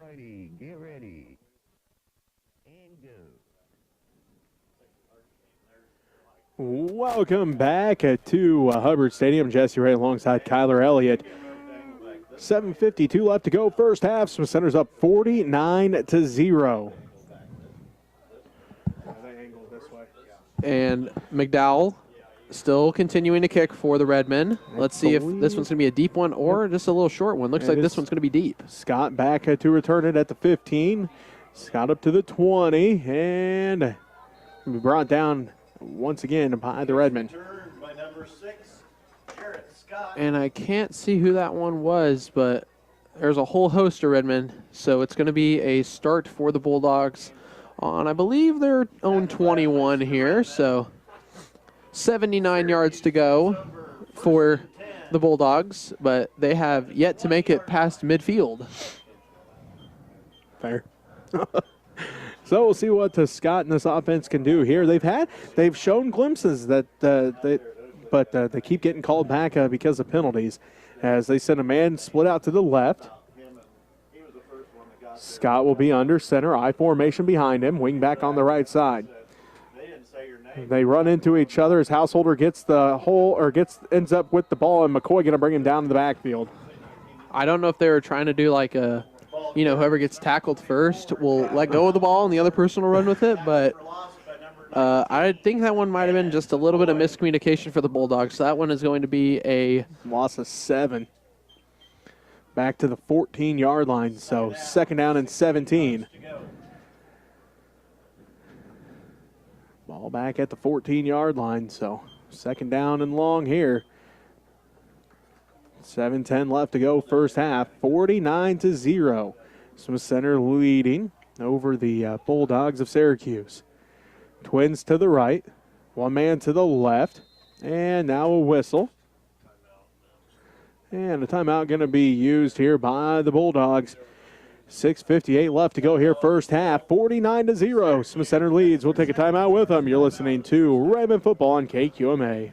Righty, get ready. And go. Welcome back to Hubbard Stadium. Jesse Ray alongside Kyler Elliott. 7:52 left to go. First half. Smith Center's up 49-0. And McDowell still continuing to kick for the Redmen. Let's see if this one's going to be a deep one or just a little short one. Looks like this one's going to be deep. Scott back to return it at the 15. Scott up to the 20. And brought down once again by the Redmen. By number 6, Jarrett Scott. And I can't see who that one was, but there's a whole host of Redmen. So it's going to be a start for the Bulldogs on, I believe, their own 21 here. So 79 yards to go for the Bulldogs, but they have yet to make it past midfield. Fair. So we'll see what Scott and this offense can do here. They've shown glimpses that they keep getting called back because of penalties, as they send a man split out to the left. Scott will be under center, I formation behind him, wing back on the right side. They run into each other as Householder gets the hole or ends up with the ball, and McCoy going to bring him down to the backfield. I don't know if they were trying to do like a, whoever gets tackled first will let go of the ball and the other person will run with it, but I think that one might have been just a little bit of miscommunication for the Bulldogs. So that one is going to be a loss of 7. Back to the 14-yard line, so second down and 17. Ball back at the 14-yard line, so second down and long here. 7:10 left to go first half, 49-0. Smith Center leading over the Bulldogs of Syracuse. Twins to the right, one man to the left, and now a whistle. And a timeout going to be used here by the Bulldogs. 6:58 left to go here first half, 49-0. Smith Center leads. We'll take a timeout with them. You're listening to Redmen Football on KQMA.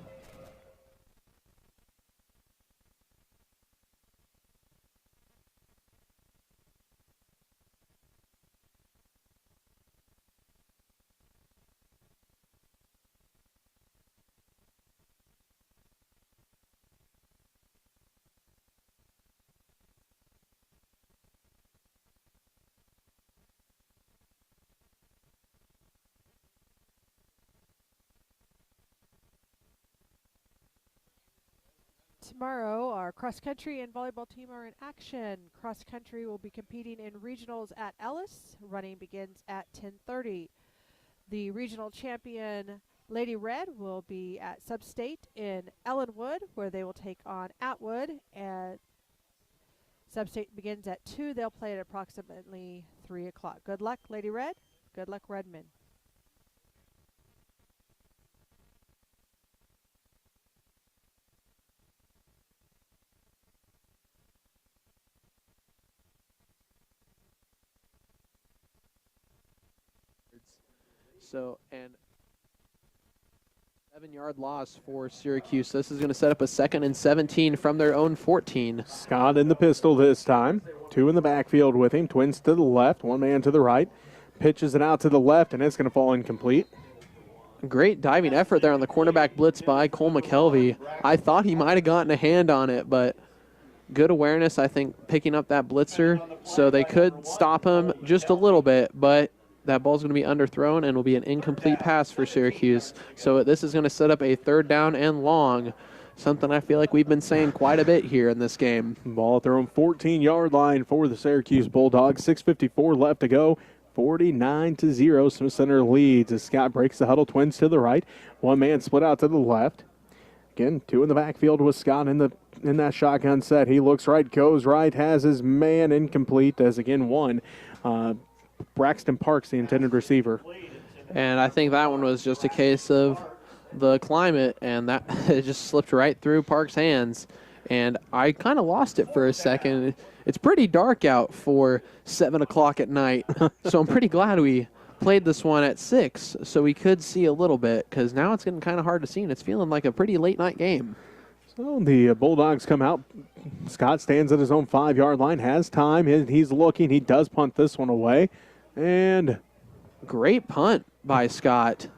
Tomorrow, our cross-country and volleyball team are in action. Cross-country will be competing in regionals at Ellis. Running begins at 10:30. The regional champion, Lady Red, will be at Substate in Ellenwood, where they will take on Atwood. And Substate begins at 2. They'll play at approximately 3 o'clock. Good luck, Lady Red. Good luck, Redmen. So, and 7-yard loss for Syracuse. This is going to set up a 2nd and 17 from their own 14. Scott in the pistol this time. 2 in the backfield with him. Twins to the left, one man to the right. Pitches it out to the left, and it's going to fall incomplete. Great diving effort there on the cornerback blitz by Cole McKelvey. I thought he might have gotten a hand on it, but good awareness, I think, picking up that blitzer. So they could stop him just a little bit, but that ball's going to be underthrown and will be an incomplete pass for Syracuse. So this is going to set up a 3rd down and long, something I feel like we've been saying quite a bit here in this game. Ball at their own 14-yard line for the Syracuse Bulldogs. 6:54 left to go. 49-0. Smith Center leads as Scott breaks the huddle. Twins to the right. One man split out to the left. Again, 2 in the backfield with Scott in that shotgun set. He looks right, goes right, has his man incomplete as again 1. Braxton Parks, the intended receiver. And I think that one was just a case of the climate, and that it just slipped right through Parks' hands. And I kind of lost it for a second. It's pretty dark out for 7 o'clock at night, so I'm pretty glad we played this one at 6 so we could see a little bit, because now it's getting kind of hard to see, and it's feeling like a pretty late-night game. So the Bulldogs come out. Scott stands at his own 5-yard line, has time. He's looking. He does punt this one away. And great punt by Scott.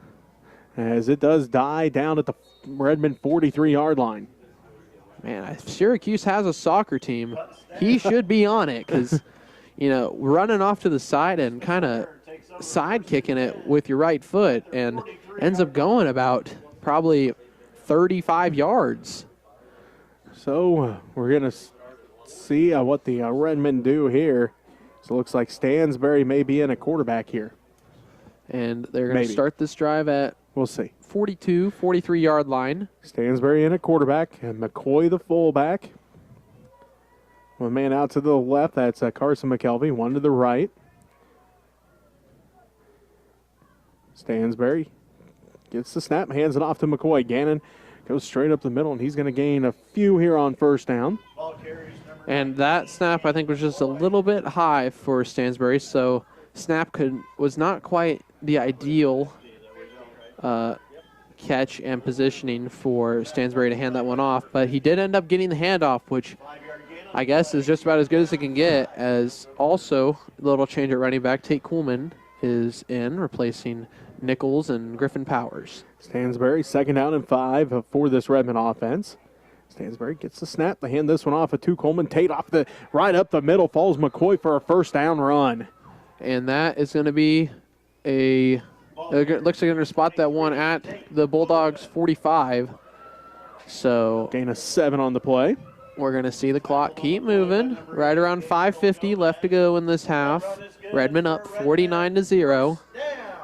As it does die down at the Redmen 43-yard line. Man, if Syracuse has a soccer team, he should be on it because, running off to the side and kind of side kicking it with your right foot and ends up going about probably 35 yards. So we're going to see what the Redmen do here. So it looks like Stansbury may be in a quarterback here. And they're going to start this drive at we'll see. 42, 43-yard line. Stansbury in a quarterback, and McCoy the fullback. One man out to the left, that's Carson McKelvey. One to the right. Stansbury gets the snap, hands it off to McCoy. Gannon goes straight up the middle, and he's going to gain a few here on first down. And that snap, I think, was just a little bit high for Stansbury, so snap was not quite the ideal catch and positioning for Stansbury to hand that one off, but he did end up getting the handoff, which I guess is just about as good as it can get, as also a little change at running back. Tate Kuhlman is in, replacing Nichols and Griffin Powers. Stansbury, 2nd down and 5 for this Redmen offense. Stansbury gets the snap. They hand this one off to Coleman. Tate off the right up the middle, falls McCoy for a first down run. And that is going to be it looks like they're going to spot that one at the Bulldogs 45. So gain of 7 on the play. We're going to see the clock keep moving. Right around 5:50 left to go in this half. Redmen up 49-0.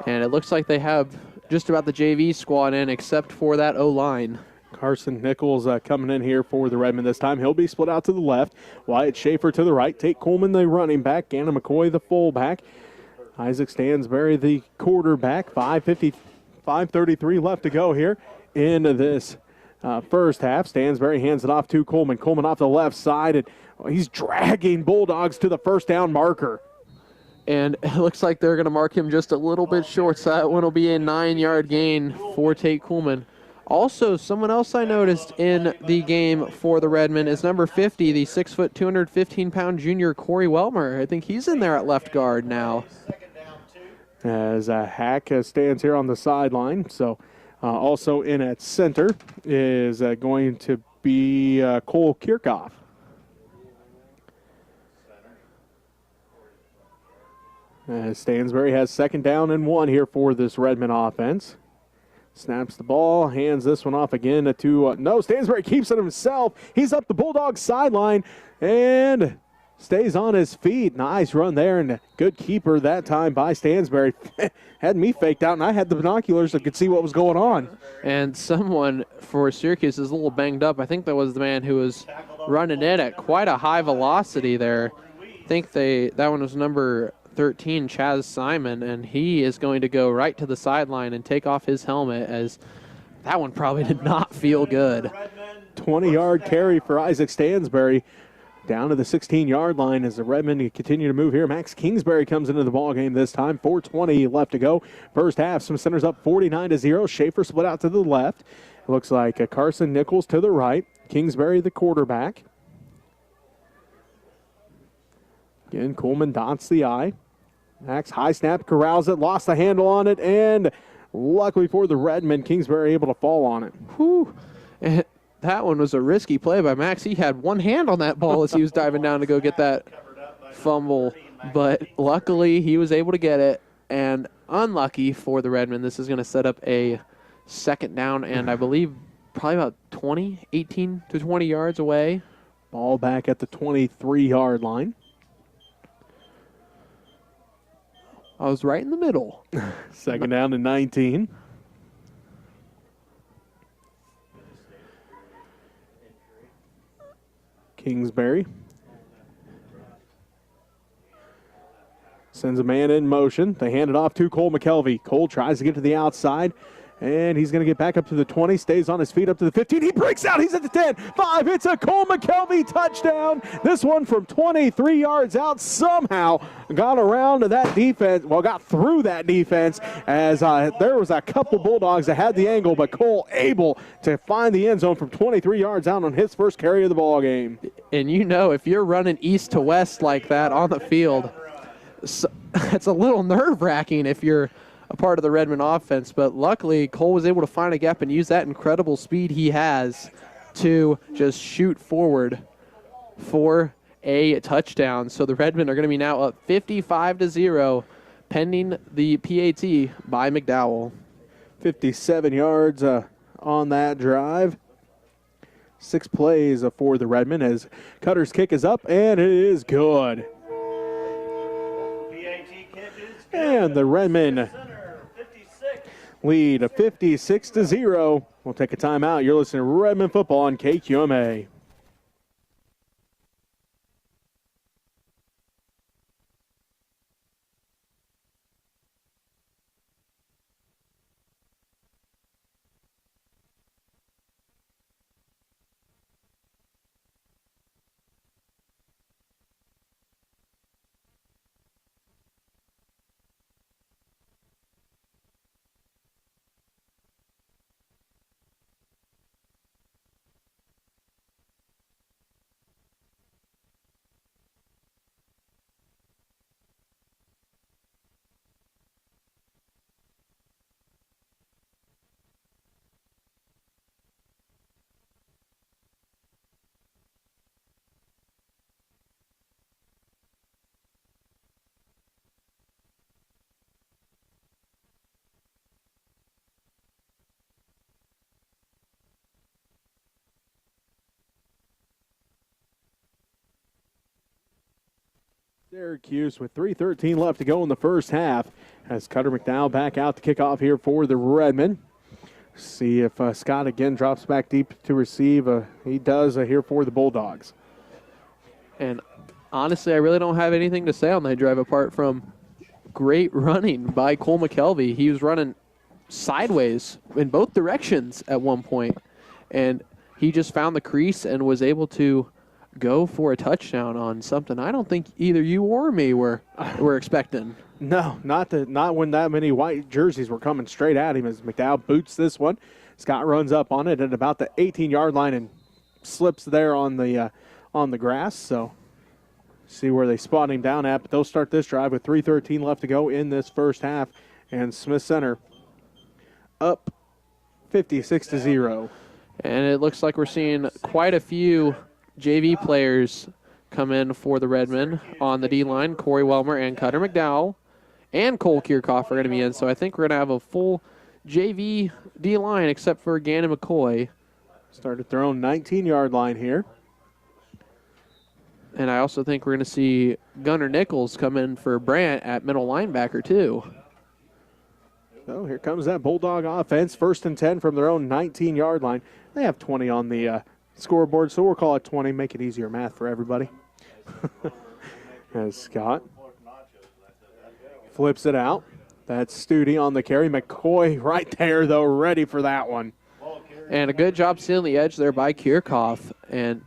And it looks like they have just about the JV squad in except for that O-line. Carson Nichols coming in here for the Redmen this time. He'll be split out to the left. Wyatt Schaefer to the right. Tate Coleman, the running back. Gannon McCoy, the fullback. Isaac Stansbury, the quarterback. 5:33 left to go here in this first half. Stansbury hands it off to Coleman. Coleman off the left side, and he's dragging Bulldogs to the first down marker. And it looks like they're going to mark him just a little bit short, so that one will be a 9-yard gain for Tate Coleman. Also, someone else I noticed in the game for the Redmen is number 50, the 6', 215-pound junior Corey Welmer. I think he's in there at left guard now. As Hack stands here on the sideline. So also in at center is going to be Cole Kirchhoff. Stansbury has 2nd down and 1 here for this Redmen offense. Snaps the ball, hands this one off again to no, Stansbury keeps it himself. He's up the Bulldogs sideline and stays on his feet. Nice run there, and good keeper that time by Stansbury. Had me faked out, and I had the binoculars that could see what was going on. And someone for Syracuse is a little banged up. I think that was the man who was running in at quite a high velocity there. I think that one was number 13, Chaz Simon, and he is going to go right to the sideline and take off his helmet, as that one probably did not feel good. 20-yard carry for Isaac Stansbury down to the 16-yard line as the Redmen continue to move here. Max Kingsbury comes into the ball game this time. 4:20 left to go. First half, some centers up 49-0. Schaefer split out to the left. It looks like Carson Nichols to the right. Kingsbury the quarterback. Again, Coleman dots the I. Max, high snap, corrals it, lost the handle on it, and luckily for the Redmen, Kingsbury able to fall on it. Whew. That one was a risky play by Max. He had one hand on that ball as he was diving down to go get that fumble, but luckily he was able to get it, and unlucky for the Redmen, this is going to set up a 2nd down, and I believe probably about 18 to 20 yards away. Ball back at the 23-yard line. I was right in the middle. 2nd down and 19. Kingsbury sends a man in motion. They hand it off to Cole McKelvey. Cole tries to get to the outside. And he's going to get back up to the 20, stays on his feet up to the 15. He breaks out. He's at the 10. 5. It's a Cole McKelvey touchdown. This one from 23 yards out somehow got around to that defense. Well, got through that defense as there was a couple Bulldogs that had the angle, but Cole able to find the end zone from 23 yards out on his first carry of the ball game. And you know, if you're running east to west like that on the field, it's a little nerve-wracking if you're a part of the Redmen offense, but luckily Cole was able to find a gap and use that incredible speed he has to just shoot forward for a touchdown. So the Redmen are going to be now up 55-0, pending the PAT by McDowell. 57 yards on that drive. 6 plays for the Redmen as Cutter's kick is up, and it is good. PAT kick is good. And the Redmen Center, 56. lead 56-0. We'll take a timeout. You're listening to Redmen football on KQMA. Syracuse with 3:13 left to go in the first half as Cutter McDowell back out to kick off here for the Redmen. See if Scott again drops back deep to receive. He does here for the Bulldogs. And honestly, I really don't have anything to say on that drive apart from great running by Cole McKelvey. He was running sideways in both directions at one point, and he just found the crease and was able to go for a touchdown on something I don't think either you or me were expecting. No, not when that many white jerseys were coming straight at him as McDowell boots this one. Scott runs up on it at about the 18-yard line and slips there on the grass. So see where they spot him down at. But they'll start this drive with 3:13 left to go in this first half. And Smith Center up 56-0. And it looks like we're seeing quite a few JV players come in for the Redmen on the D-line. Corey Welmer and Cutter McDowell and Cole Kierkoff are going to be in. So I think we're going to have a full JV D-line except for Gannon McCoy. Start at their own 19-yard line here. And I also think we're going to see Gunnar Nichols come in for Brandt at middle linebacker too. So here comes that Bulldog offense. 1st and 10 from their own 19-yard line. They have 20 on the scoreboard, so we'll call it 20. Make it easier math for everybody. As Scott flips it out. That's Studi on the carry. McCoy right there, though, ready for that one. And a good job sealing the edge there by Kierkoff. And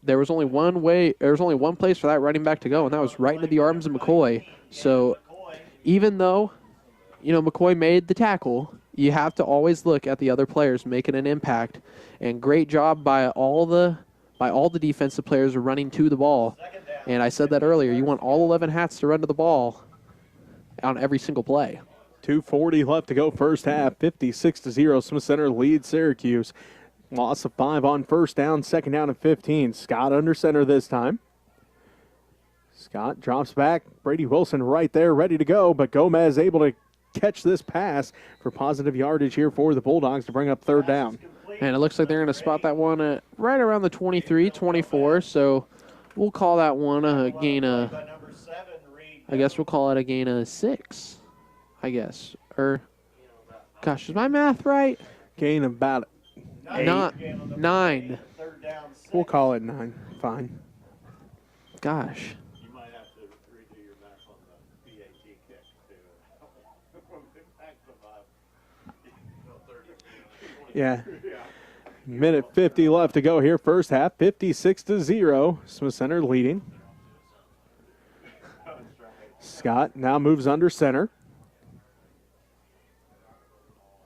there was only one place for that running back to go, and that was right into the arms of McCoy. So even though, McCoy made the tackle, you have to always look at the other players making an impact. And great job by all the defensive players running to the ball. And I said that earlier. You want all 11 hats to run to the ball on every single play. 2:40 left to go first half. 56-0. Smith Center leads Syracuse. Loss of 5 on first down. 2nd down and 15. Scott under center this time. Scott drops back. Brady Wilson right there ready to go. But Gomez able to catch this pass for positive yardage here for the Bulldogs to bring up 3rd down. And it looks like they're going to spot that one at right around the 23, 24. So we'll call that one a gain of, I guess we'll call it a gain of 6, I guess. Or, gosh, is my math right? Gain of about Not 9. We'll call it 9. Fine. Gosh. You might have to redo your math on the PAT kick to Yeah. Minute 50 left to go here. First half, 56-0. Smith Center leading. Scott now moves under center.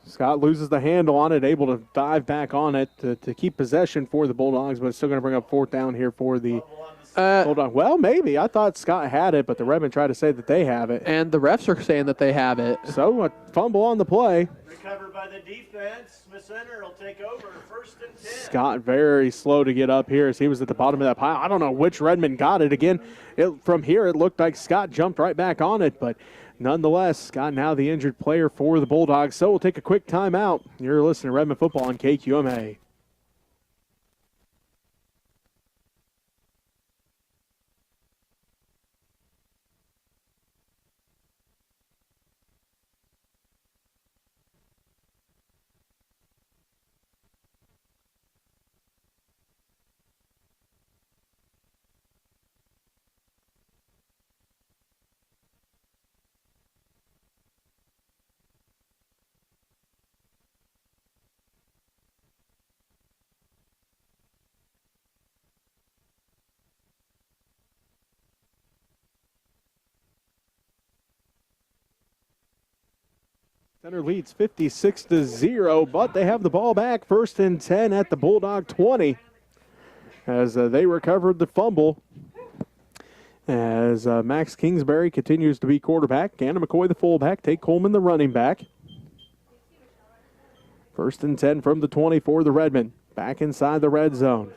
Scott loses the handle on it, able to dive back on it to keep possession for the Bulldogs, but it's still going to bring up fourth down here for the Bulldogs. Well, maybe. I thought Scott had it, but the Redmen tried to say that they have it. And the refs are saying that they have it. So a fumble on the play. Recovered by the defense. Smith Center will take over. First and 10. Scott very slow to get up here as he was at the bottom of that pile. I don't know which Redmen got it. Again, from here it looked like Scott jumped right back on it, but nonetheless, Scott now the injured player for the Bulldogs. So we'll take a quick timeout. You're listening to Redmen Football on KQMA. Center leads 56-0, but they have the ball back. First and 10 at the Bulldog 20 as they recovered the fumble. As Max Kingsbury continues to be quarterback, Gannon McCoy the fullback, Tate Coleman the running back. First and 10 from the 20 for the Redmen. Back inside the red zone.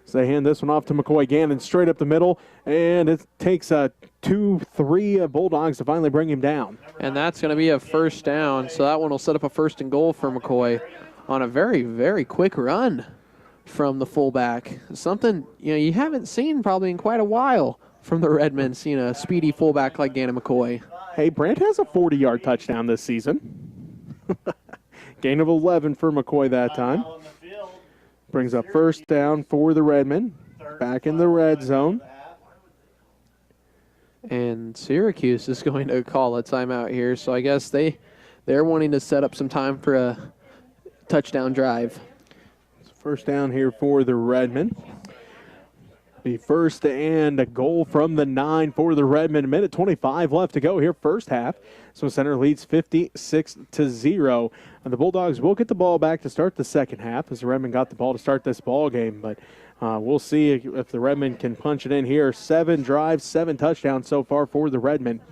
So they hand this one off to McCoy. Gannon straight up the middle, and it takes 2-3 Bulldogs to finally bring him down. And that's going to be a first down, so that one will set up a first and goal for McCoy on a very, very quick run from the fullback. Something you haven't seen probably in quite a while from the Redmen, seeing a speedy fullback like Gannon McCoy. Hey, Brant has a 40-yard touchdown this season. Gain of 11 for McCoy that time. Brings up first down for the Redmen. Back in the red zone. And Syracuse is going to call a timeout here, so I guess they're wanting to set up some time for a touchdown drive. First down here for the Redmen. The first and a goal from the 9 for the Redmen. A minute 25 left to go here, first half. So Center leads 56-0. And the Bulldogs will get the ball back to start the second half as the Redmen got the ball to start this ball game. But we'll see if the Redmen can punch it in here. 7 drives, 7 touchdowns so far for the Redmen.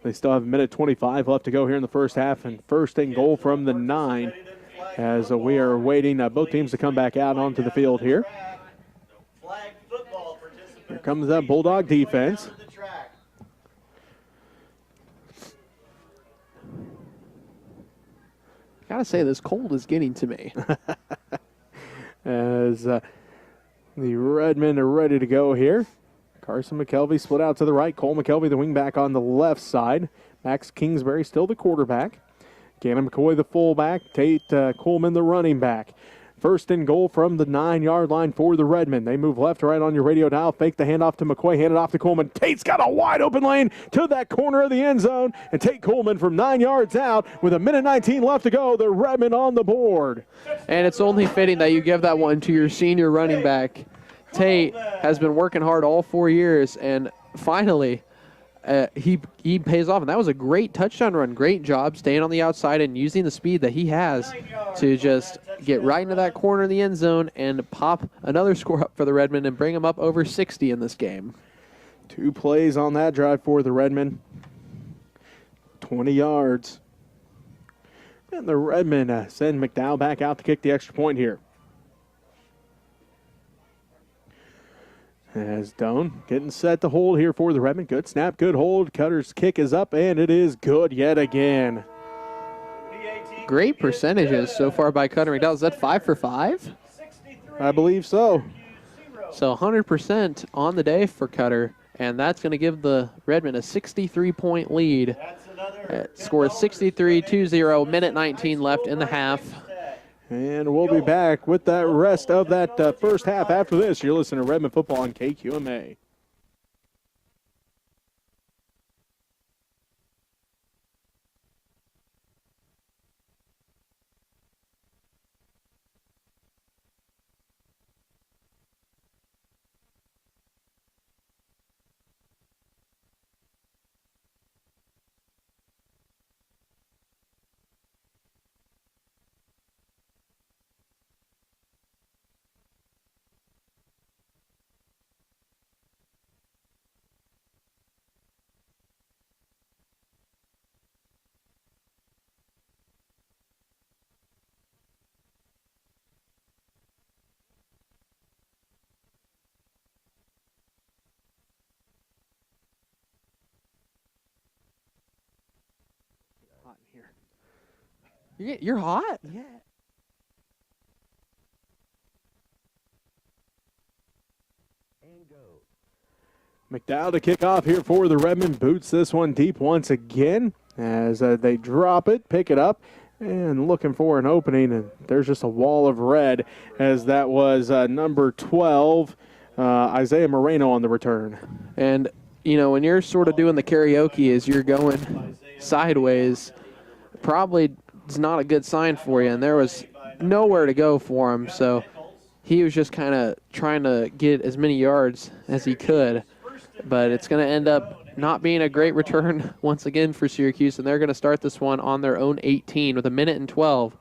They still have a minute 25 left to go here in the first half. And first and goal from the 9 as we are waiting both teams to come back out onto the field here. Here comes that Bulldog defense. Gotta say, this cold is getting to me. As the Redmen are ready to go here. Carson McKelvey split out to the right. Cole McKelvey, the wingback, on the left side. Max Kingsbury still the quarterback. Gannon McCoy, the fullback. Tate Coleman, the running back. First and goal from the 9-yard line for the Redmen. They move left to right on your radio dial. Fake the handoff to McCoy. Hand it off to Coleman. Tate's got a wide open lane to that corner of the end zone. And Tate Coleman from 9 yards out with a minute 19 left to go. The Redmen on the board. And it's only fitting that you give that one to your senior running back. Tate has been working hard all 4 years, and finally he pays off. And that was a great touchdown run. Great job staying on the outside and using the speed that he has to just get right into that corner of the end zone and pop another score up for the Redmen and bring them up over 60 in this game. 2 plays on that drive for the Redmen. 20 yards. And the Redmen send McDowell back out to kick the extra point here. As Doan getting set to hold here for the Redmen. Good snap, good hold. Cutter's kick is up, and it is good yet again. Great percentages so far by Cutter McDowell. Is that 5 for 5? I believe so. So 100% on the day for Cutter, and that's going to give the Redmen a 63-point lead. Score 63-20, minute 19 left in the half. And we'll be back with that rest of that first half after this. You're listening to Redmen Football on KQMA. hot in here. You're hot? Yeah. And go. McDowell to kick off here for the Redmen. Boots this one deep once again as they drop it, pick it up, and looking for an opening. And there's just a wall of red as that was number 12, Isaiah Moreno on the return. And, you know, when you're sort of doing the karaoke as you're going sideways, probably it's not a good sign for you. And there was nowhere to go for him. So he was just kind of trying to get as many yards as he could. But it's going to end up not being a great return once again for Syracuse, and they're going to start this one on their own 18 with 1 minute and 12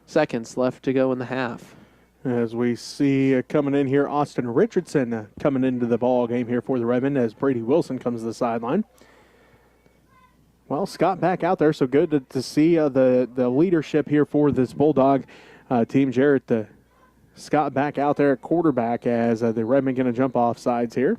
seconds left to go in the half. As we see coming in here, Austin Richardson coming into the ball game here for the Redmen as Brady Wilson comes to the sideline. Well, Scott back out there, so good to see the leadership here for this Bulldog team. Jarrett Scott back out there at quarterback as the Redmen going to jump off sides here.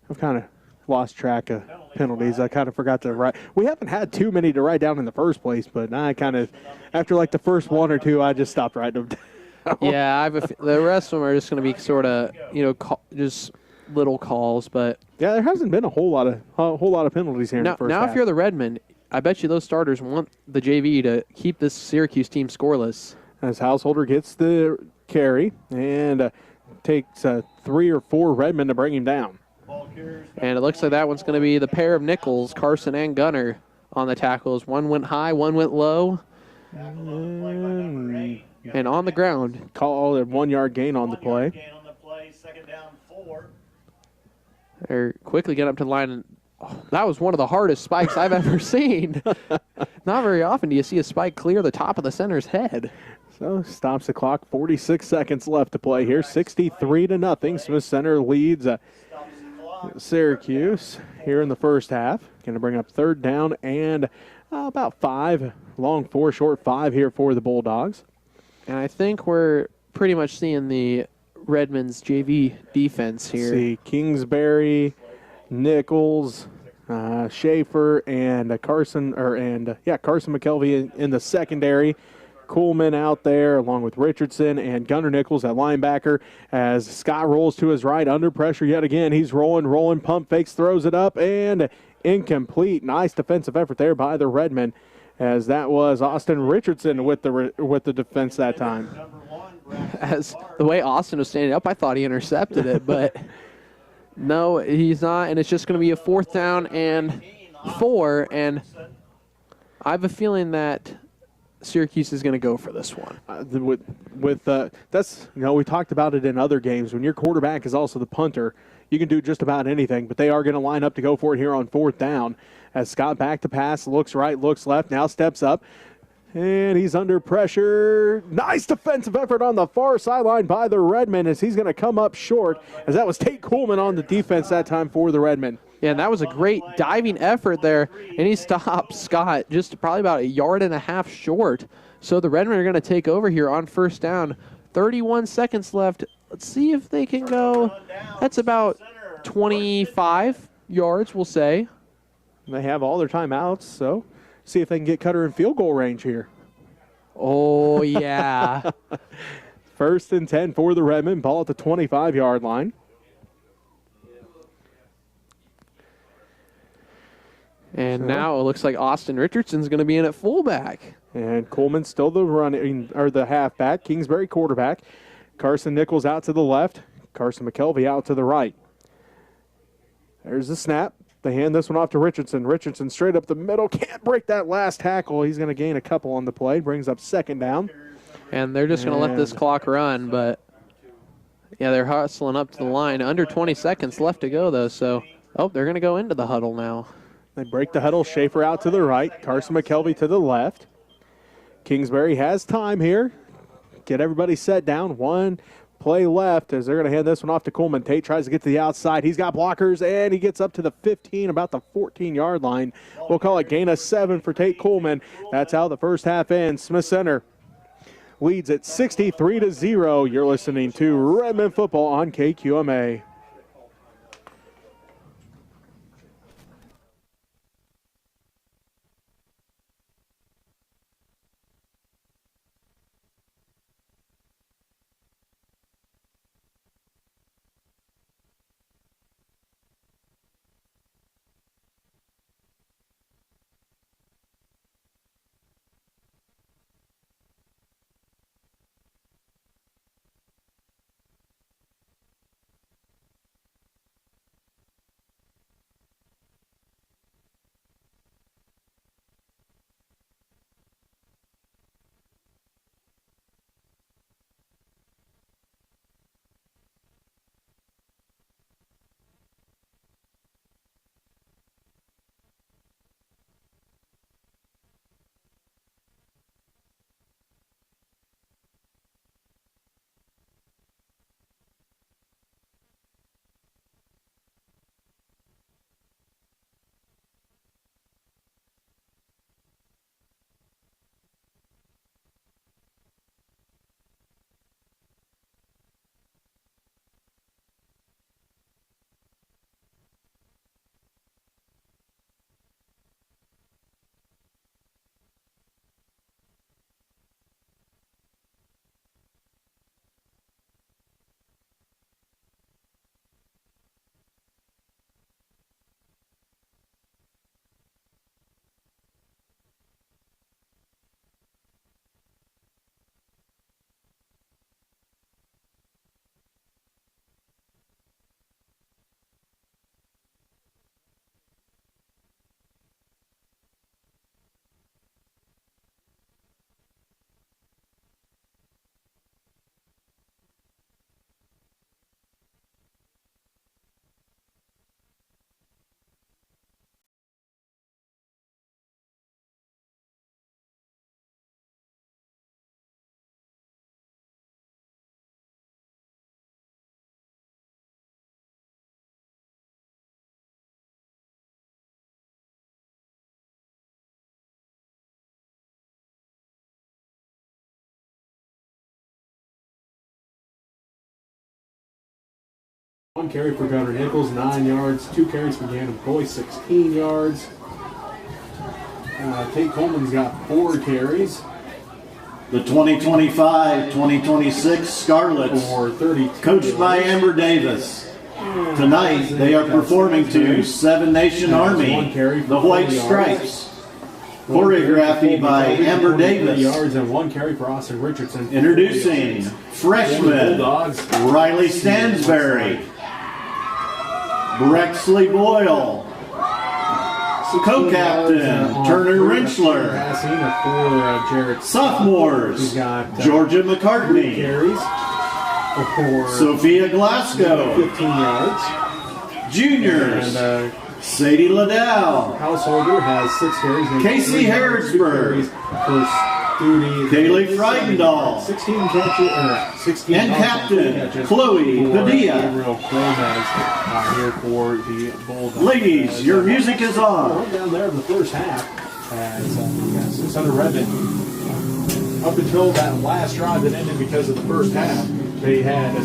I've kind of lost track of penalties. I kind of forgot to write. We haven't had too many to write down in the first place, but I kind of, after like the first one or two, I just stopped writing them down. Yeah, the rest of them are just going to be sort of, you know, just little calls. But yeah, there hasn't been a whole lot of penalties here in the first half. If you're the Redmen, I bet you those starters want the JV to keep this Syracuse team scoreless. As Householder gets the carry and takes 3 or 4 Redmen to bring him down. And it looks like that one's going to be the pair of Nichols, Carson and Gunner, on the tackles. One went high, one went low. And on the ground. Call a 1 yard gain on the play. Second down, 4. They're quickly getting up to the line. And that was one of the hardest spikes I've ever seen. Not very often do you see a spike clear the top of the center's head. So stops the clock. 46 seconds left to play here. 63-0. Smith Center leads Syracuse here in the first half. Going to bring up third down and about 5. Long 4, short 5 here for the Bulldogs. And I think we're pretty much seeing the Redmen's JV defense here. See Kingsbury, Nichols, Schaefer, and Carson McKelvey in the secondary. Coolman out there along with Richardson and Gunnar Nichols at linebacker as Scott rolls to his right under pressure yet again. He's rolling, pump fakes, throws it up, and incomplete. Nice defensive effort there by the Redmen as that was Austin Richardson with the defense that time. As the way Austin was standing up, I thought he intercepted it, but no, he's not, and it's just going to be a 4th down and 4, and I have a feeling that Syracuse is going to go for this one. That's, you know, we talked about it in other games. When your quarterback is also the punter, you can do just about anything, but they are going to line up to go for it here on 4th down. As Scott back to pass, looks right, looks left, now steps up, and he's under pressure. Nice defensive effort on the far sideline by the Redmen as he's going to come up short, as that was Tate Coolman on the defense that time for the Redmen. Yeah, and that was a great diving effort there, and he stopped Scott just probably about 1.5 yards short. So the Redmen are going to take over here on 1st down. 31 seconds left. Let's see if they can go. That's about 25 yards, we'll say. They have all their timeouts, so see if they can get Cutter in field goal range here. Oh, yeah. 1st and 10 for the Redmen. Ball at the 25-yard line. And now it looks like Austin Richardson's going to be in at fullback. And Coleman's still the halfback. Kingsbury quarterback. Carson Nichols out to the left. Carson McKelvey out to the right. There's the snap. They hand this one off to Richardson. Richardson straight up the middle. Can't break that last tackle. He's going to gain a couple on the play. Brings up 2nd down. And they're just going to let this clock run. But, yeah, they're hustling up to the line. Under 20 seconds left to go, though. So, they're going to go into the huddle now. They break the huddle. Schaefer out to the right. Carson McKelvey to the left. Kingsbury has time here. Get everybody set down. 1 play left as they're going to hand this one off to Coleman. Tate tries to get to the outside. He's got blockers, and he gets up to the 15, about the 14-yard line. We'll call it gain of 7 for Tate Coleman. That's how the first half ends. Smith Center leads at 63-0. You're listening to Redmen football on KQMA. One carry for Gunnar Nichols, 9 yards. 2 carries for Gannon Boyce, 16 yards. Tate Coleman's got 4 carries. The 2025-2026 Scarlets, For 32 coached by yards. Amber Davis. Tonight, they are performing to Seven Nation Army, the White Stripes. Choreography by Amber Davis. Yards and 1 carry for Austin Richardson. Introducing freshman Riley Stansberry, Brexley Boyle, co-captain Turner Wrenchler, For Jarrett. sophomores He's got Georgia 3 McCartney, carries for Sophia Glasgow, 15 yards. juniors And Sadie Liddell, Householder has 6 carries. And Casey 3 yards, 2 Harrodsburg, carries for Studi. Kaylee Freidendahl, 16 catches, 16 and captain Chloe for Padilla. Gabriel Gomez here for the Bulldogs. Ladies, your music is on. Down there in the first half as we got 600 Redmen. Up until that last drive that ended because of the first half, they had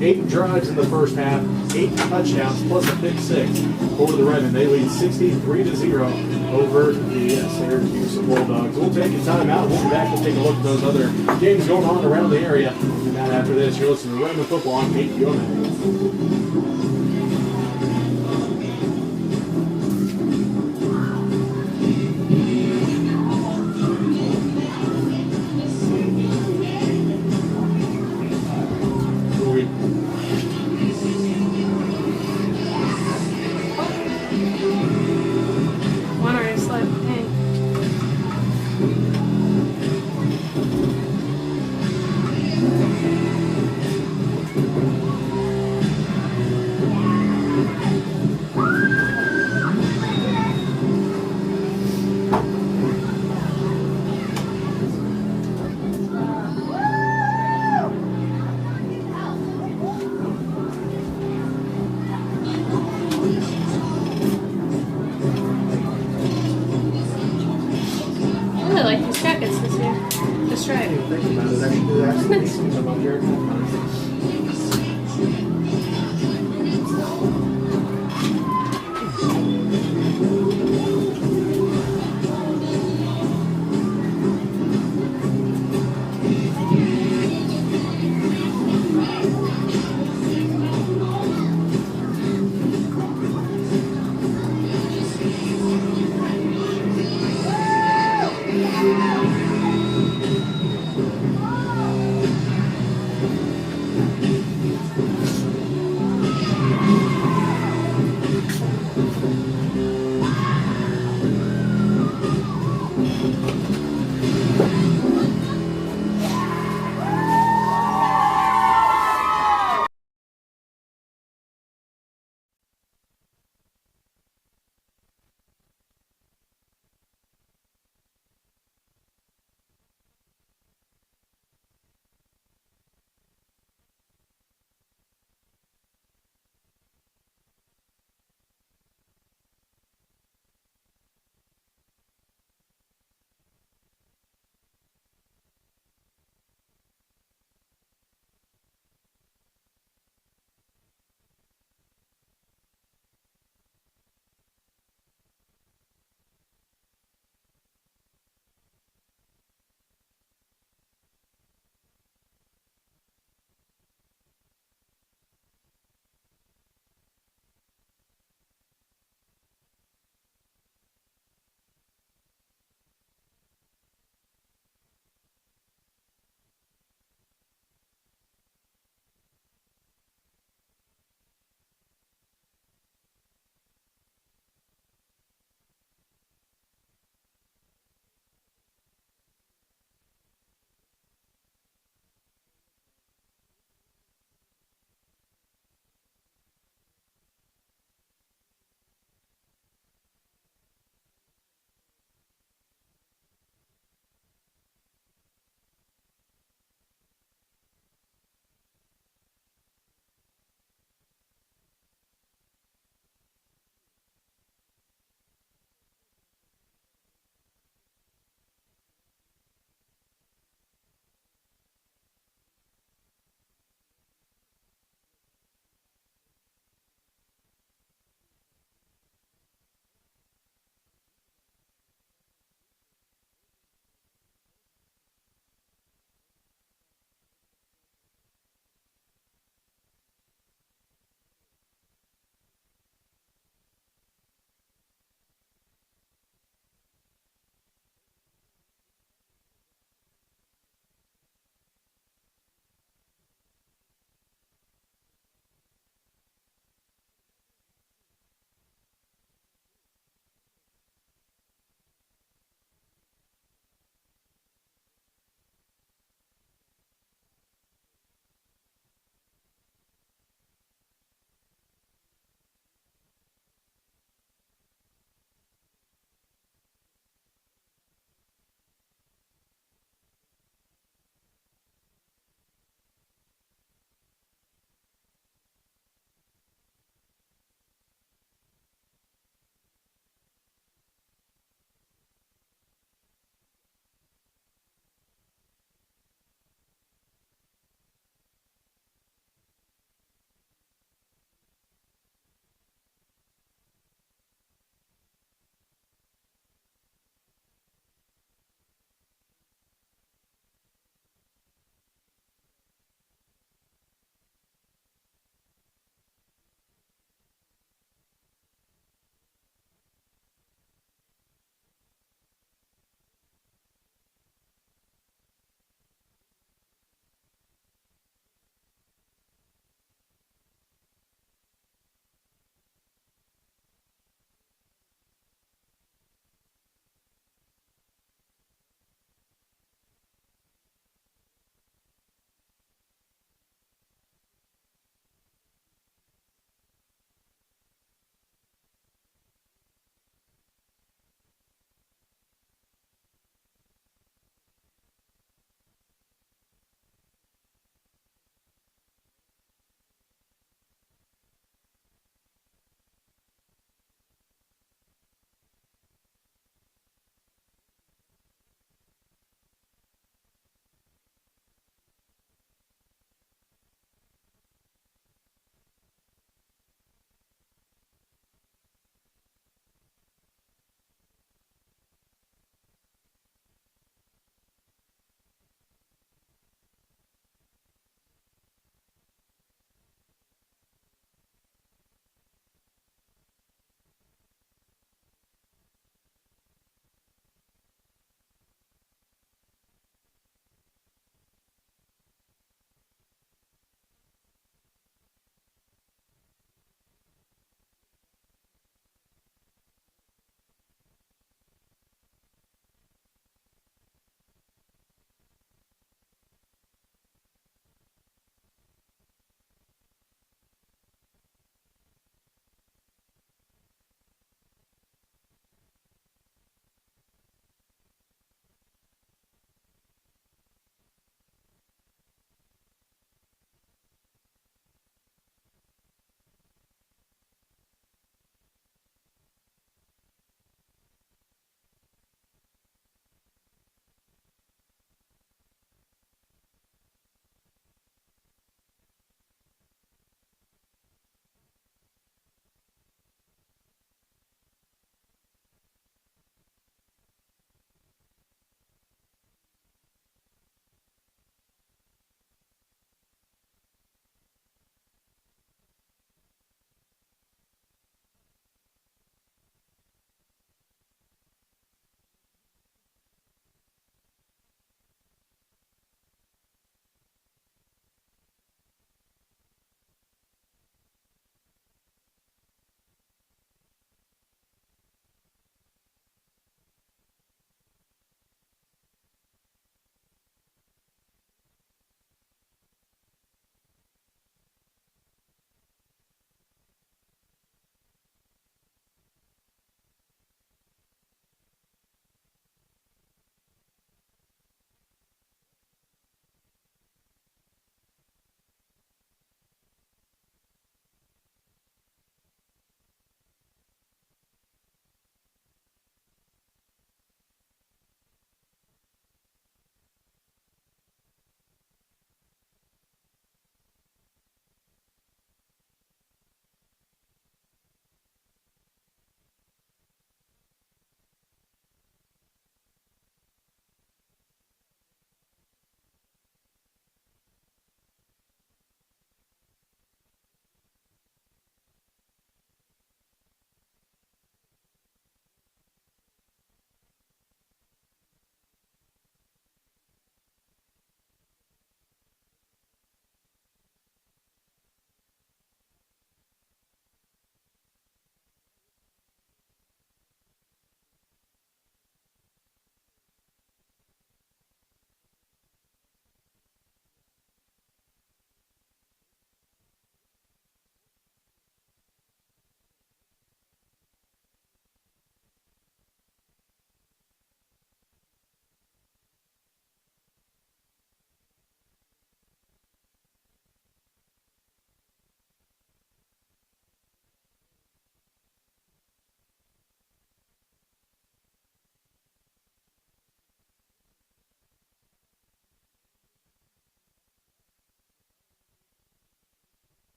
8 drives in the first half, 8 touchdowns plus a pick 6 for the Redmen. They lead 63-0 over the Syracuse Bulldogs. We'll take a timeout. We'll be back. We'll take a look at those other games going on around the area. And then after this, you're listening to Redmen Football on KQMA. One already slid. Dang. I really like these jackets this year. Just right. Thinking about it, actually, something about Garrett.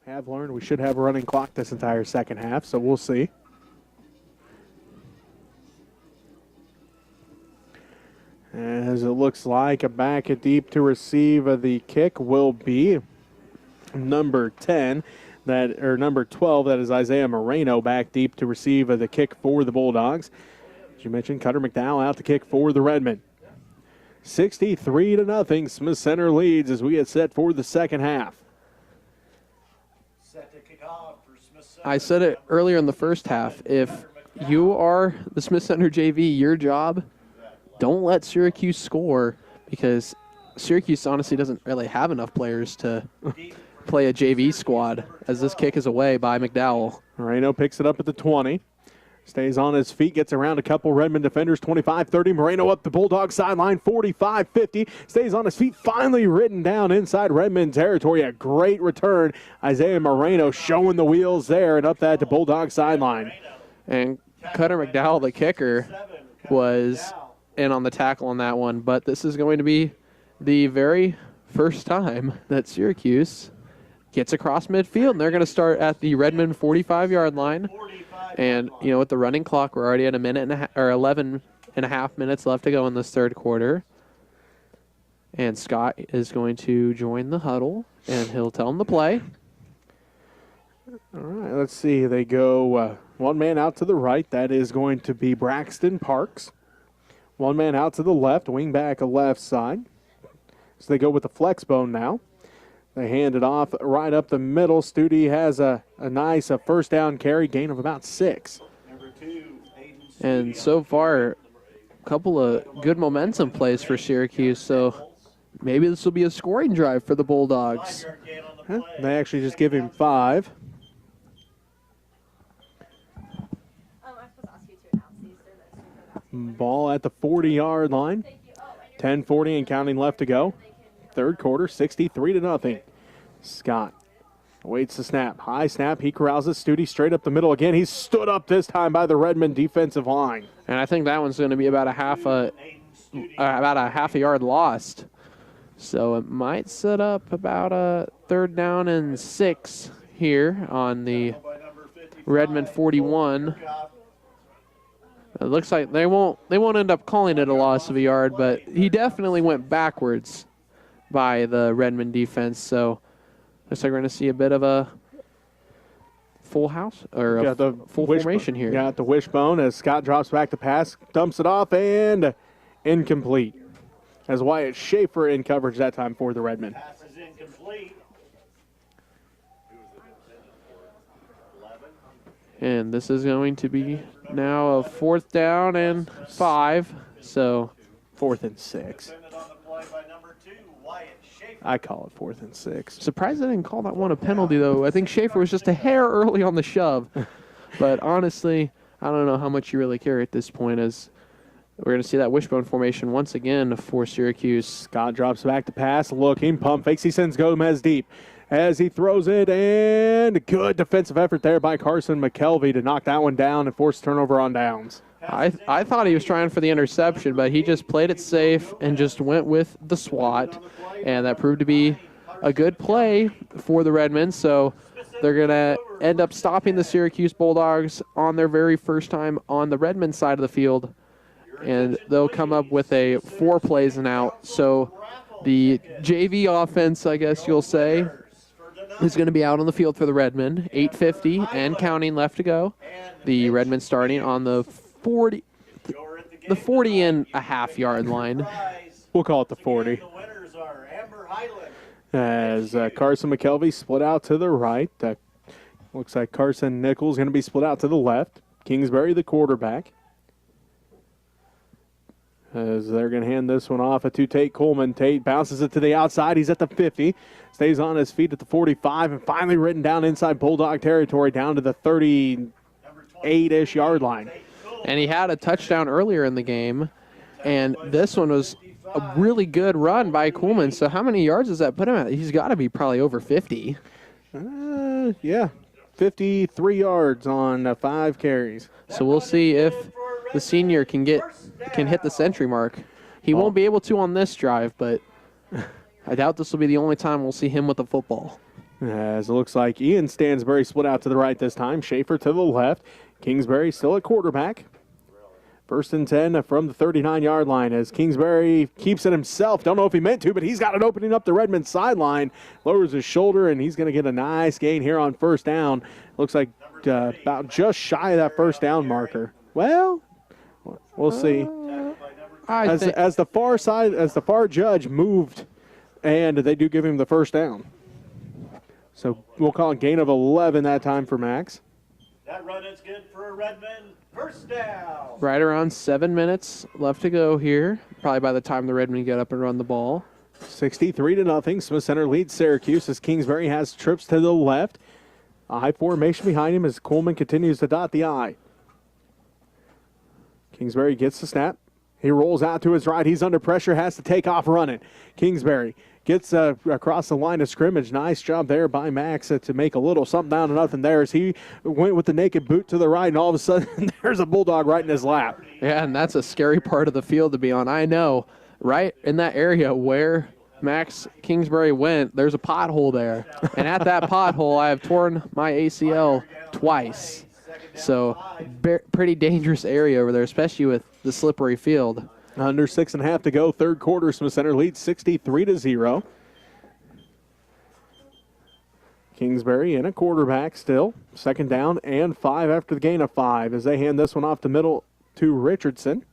have learned we should have a running clock this entire second half, so we'll see. As it looks like a back at deep to receive the kick will be number 10, number 12, that is Isaiah Moreno back deep to receive the kick for the Bulldogs. As you mentioned, Cutter McDowell out to kick for the Redmen. 63-0, Smith Center leads as we get set for the second half. Set to kick off for Smith Center. I said it earlier in the first half. If you are the Smith Center JV, your job, don't let Syracuse score, because Syracuse honestly doesn't really have enough players to play a JV squad, as this kick is away by McDowell. Moreno picks it up at the 20. Stays on his feet, gets around a couple Redmond defenders, 25-30. Moreno up the Bulldog sideline, 45-50. Stays on his feet, finally ridden down inside Redmond territory. A great return. Isaiah Moreno showing the wheels there and up that to Bulldog sideline. And Cutter McDowell, the kicker, was in on the tackle on that one. But this is going to be the very first time that Syracuse gets across midfield, and they're going to start at the Redmond 45-yard line. And, you know, with the running clock, we're already at a minute and a half, or 11 and a half minutes left to go in this third quarter. And Scott is going to join the huddle, and he'll tell them to play. All right, let's see. They go one man out to the right. That is going to be Braxton Parks. One man out to the left, wing back left side. So they go with the flex bone now. They hand it off right up the middle. Studi has a nice first down carry, gain of about 6. And so far, a couple of good momentum plays for Syracuse, so maybe this will be a scoring drive for the Bulldogs. They actually just give him 5. Ball at the 40-yard line. 10:40 and counting left to go. Third quarter, 63-0. Scott awaits the snap. High snap. He corrals it. Studi straight up the middle again. He's stood up this time by the Redmond defensive line. And I think that one's going to be about a half a yard lost. So it might set up about a 3rd down and 6 here on the Redmond 41. It looks like they won't end up calling it a loss of a yard, but he definitely went backwards by the Redmond defense. So looks like we're going to see a bit of a full house or a full formation here. Got the wishbone as Scott drops back to pass, dumps it off, and incomplete. As Wyatt Schaefer in coverage that time for the Redmen. Pass is incomplete. And this is going to be now a 4th down and 5. So 4th and 6. I call it 4th and 6. Surprised they didn't call that one a penalty, though. I think Schaefer was just a hair early on the shove. But honestly, I don't know how much you really care at this point, as we're going to see that wishbone formation once again for Syracuse. Scott drops back to pass, looking, pump fakes. He sends Gomez deep as he throws it, and good defensive effort there by Carson McKelvey to knock that one down and force turnover on downs. I thought he was trying for the interception, but he just played it safe and just went with the SWAT, and that proved to be a good play for the Redmen. So they're going to end up stopping the Syracuse Bulldogs on their very first time on the Redmen side of the field, and they'll come up with a 4 plays and out. So the JV offense, I guess you'll say, is going to be out on the field for the Redmen. 8:50 and counting left to go. The Redmen starting on the 40 and a half yard line. We'll call it the 40. As Carson McKelvey split out to the right. Looks like Carson Nichols going to be split out to the left. Kingsbury, the quarterback. As they're going to hand this one off to Tate Coleman. Tate bounces it to the outside. He's at the 50. Stays on his feet at the 45. And finally written down inside Bulldog territory down to the 38-ish yard line. And he had a touchdown earlier in the game. And this one was a really good run by Coleman. So how many yards does that put him at? He's got to be probably over 50. Yeah, 53 yards on 5 carries. So we'll see if the senior can hit the century mark. He won't be able to on this drive, but I doubt this will be the only time we'll see him with the football. As it looks like Ian Stansbury split out to the right this time. Schaefer to the left. Kingsbury still at quarterback. 1st and 10 from the 39-yard line as Kingsbury keeps it himself. Don't know if he meant to, but he's got it opening up the Redmen sideline. Lowers his shoulder, and he's going to get a nice gain here on 1st down. Looks like about just shy of that 1st down marker. Well, we'll see. As the far judge moved, and they do give him the 1st down. So we'll call it gain of 11 that time for Max. That run is good for a Redmen. 1st down. Right around 7 minutes left to go here. Probably by the time the Redmen get up and run the ball. 63-0. Smith Center leads Syracuse as Kingsbury has trips to the left. A high formation behind him as Coleman continues to dot the I. Kingsbury gets the snap. He rolls out to his right. He's under pressure, has to take off running. Kingsbury gets across the line of scrimmage. Nice job there by Max to make a little something down to nothing there as he went with the naked boot to the right, and all of a sudden there's a Bulldog right in his lap. Yeah, and that's a scary part of the field to be on. I know, right in that area where Max Kingsbury went, there's a pothole there. And at that pothole, I have torn my ACL twice. So pretty dangerous area over there, especially with the slippery field. Under 6.5 to go, 3rd quarter. Smith Center leads 63-0. Kingsbury in a quarterback still. 2nd down and 5 after the gain of 5 as they hand this one off the middle to Richardson.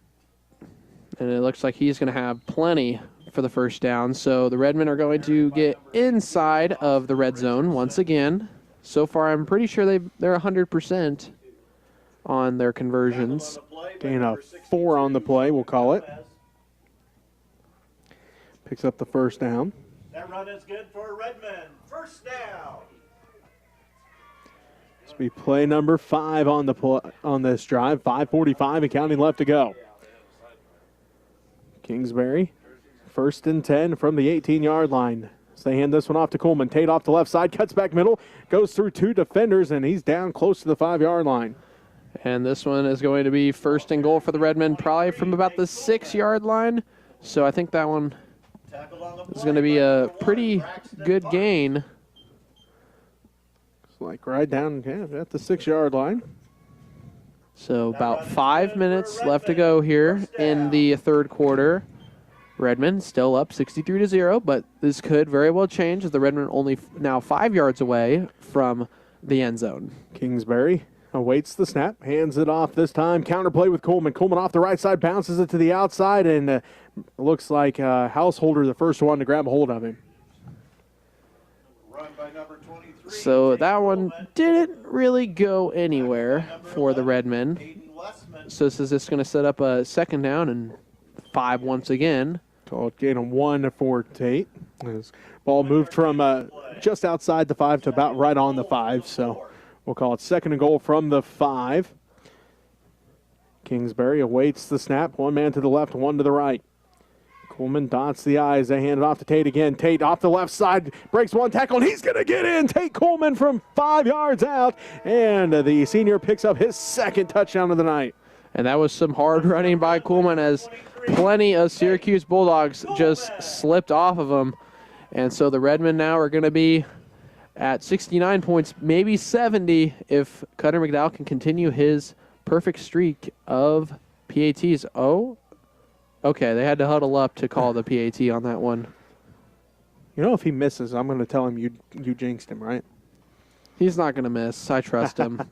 And it looks like he's going to have plenty for the 1st down. So the Redmen are going to get inside of the red zone once again. So far, I'm pretty sure they're 100% on their conversions. Gain of 4 on the play, we'll call it. Picks up the 1st down. That run is good for Redmen. 1st down. This will be play number 5 on this drive. 5:45 and counting left to go. Kingsbury, 1st and 10 from the 18-yard line. So they hand this one off to Coleman. Tate off the left side, cuts back middle, goes through 2 defenders, and he's down close to the 5-yard line. And this one is going to be 1st and goal for the Redmen, probably from about the 6-yard line. So I think that one is going to be a pretty good gain. It's like right down at the 6-yard line. So about 5 minutes left to go here in the 3rd quarter. Redmen still up 63-0, but this could very well change as the Redmen only now 5 yards away from the end zone. Kingsbury awaits the snap, hands it off this time. Counterplay with Coleman. Coleman off the right side, bounces it to the outside, and looks like Householder, the first one to grab a hold of him. Run by number 23. So that one didn't really go anywhere for the Redmen. So this is just going to set up a 2nd down and 5 once again. Call it gain of 1 for Tate. This ball moved from just outside the 5 to about right on the 5, so we'll call it 2nd and goal from the 5. Kingsbury awaits the snap. 1 man to the left, 1 to the right. Coleman dots the I as they hand it off to Tate again. Tate off the left side, breaks 1 tackle, and he's going to get in. Tate Coleman from 5 yards out, and the senior picks up his 2nd touchdown of the night. And that was some hard running by Coleman as plenty of Syracuse Bulldogs just slipped off of him. And so the Redmen now are going to be at 69 points, maybe 70 if Cutter McDowell can continue his perfect streak of PATs. Oh, okay, they had to huddle up to call the PAT on that one. You know, if he misses, I'm going to tell him you jinxed him, right? He's not going to miss. I trust him.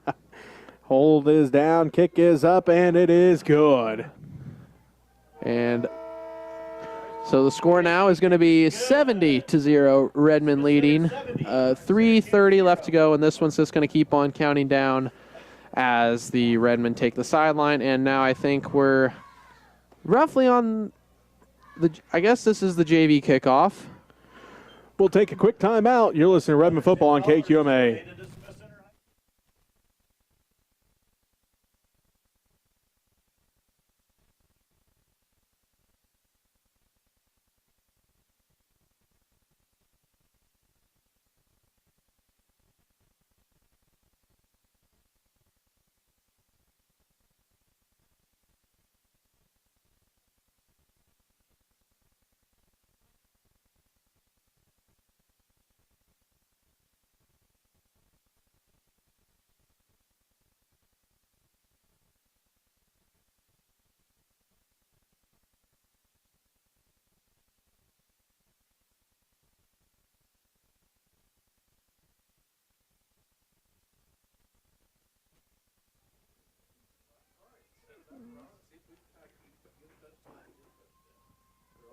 Hold is down, kick is up, and it is good. And so the score now is going to be 70-0, Redmen leading. 3:30 left to go, and this one's just going to keep on counting down as the Redmen take the sideline. And now I think we're roughly on I guess this is the JV kickoff. We'll take a quick timeout. You're listening to Redmen Football on KQMA.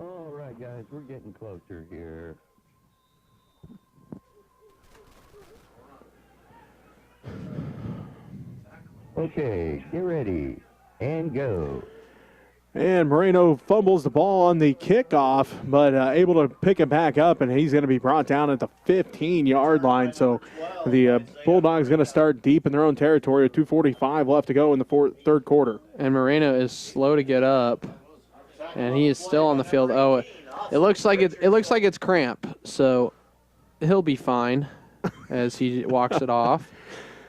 All right, guys, we're getting closer here. Okay, get ready and go. And Moreno fumbles the ball on the kickoff, but able to pick it back up, and he's going to be brought down at the 15-yard line. So the Bulldogs going to start deep in their own territory with 2:45 left to go in the third quarter. And Moreno is slow to get up, and he is still on the field. Oh, it looks like it's cramp, so he'll be fine as he walks it off.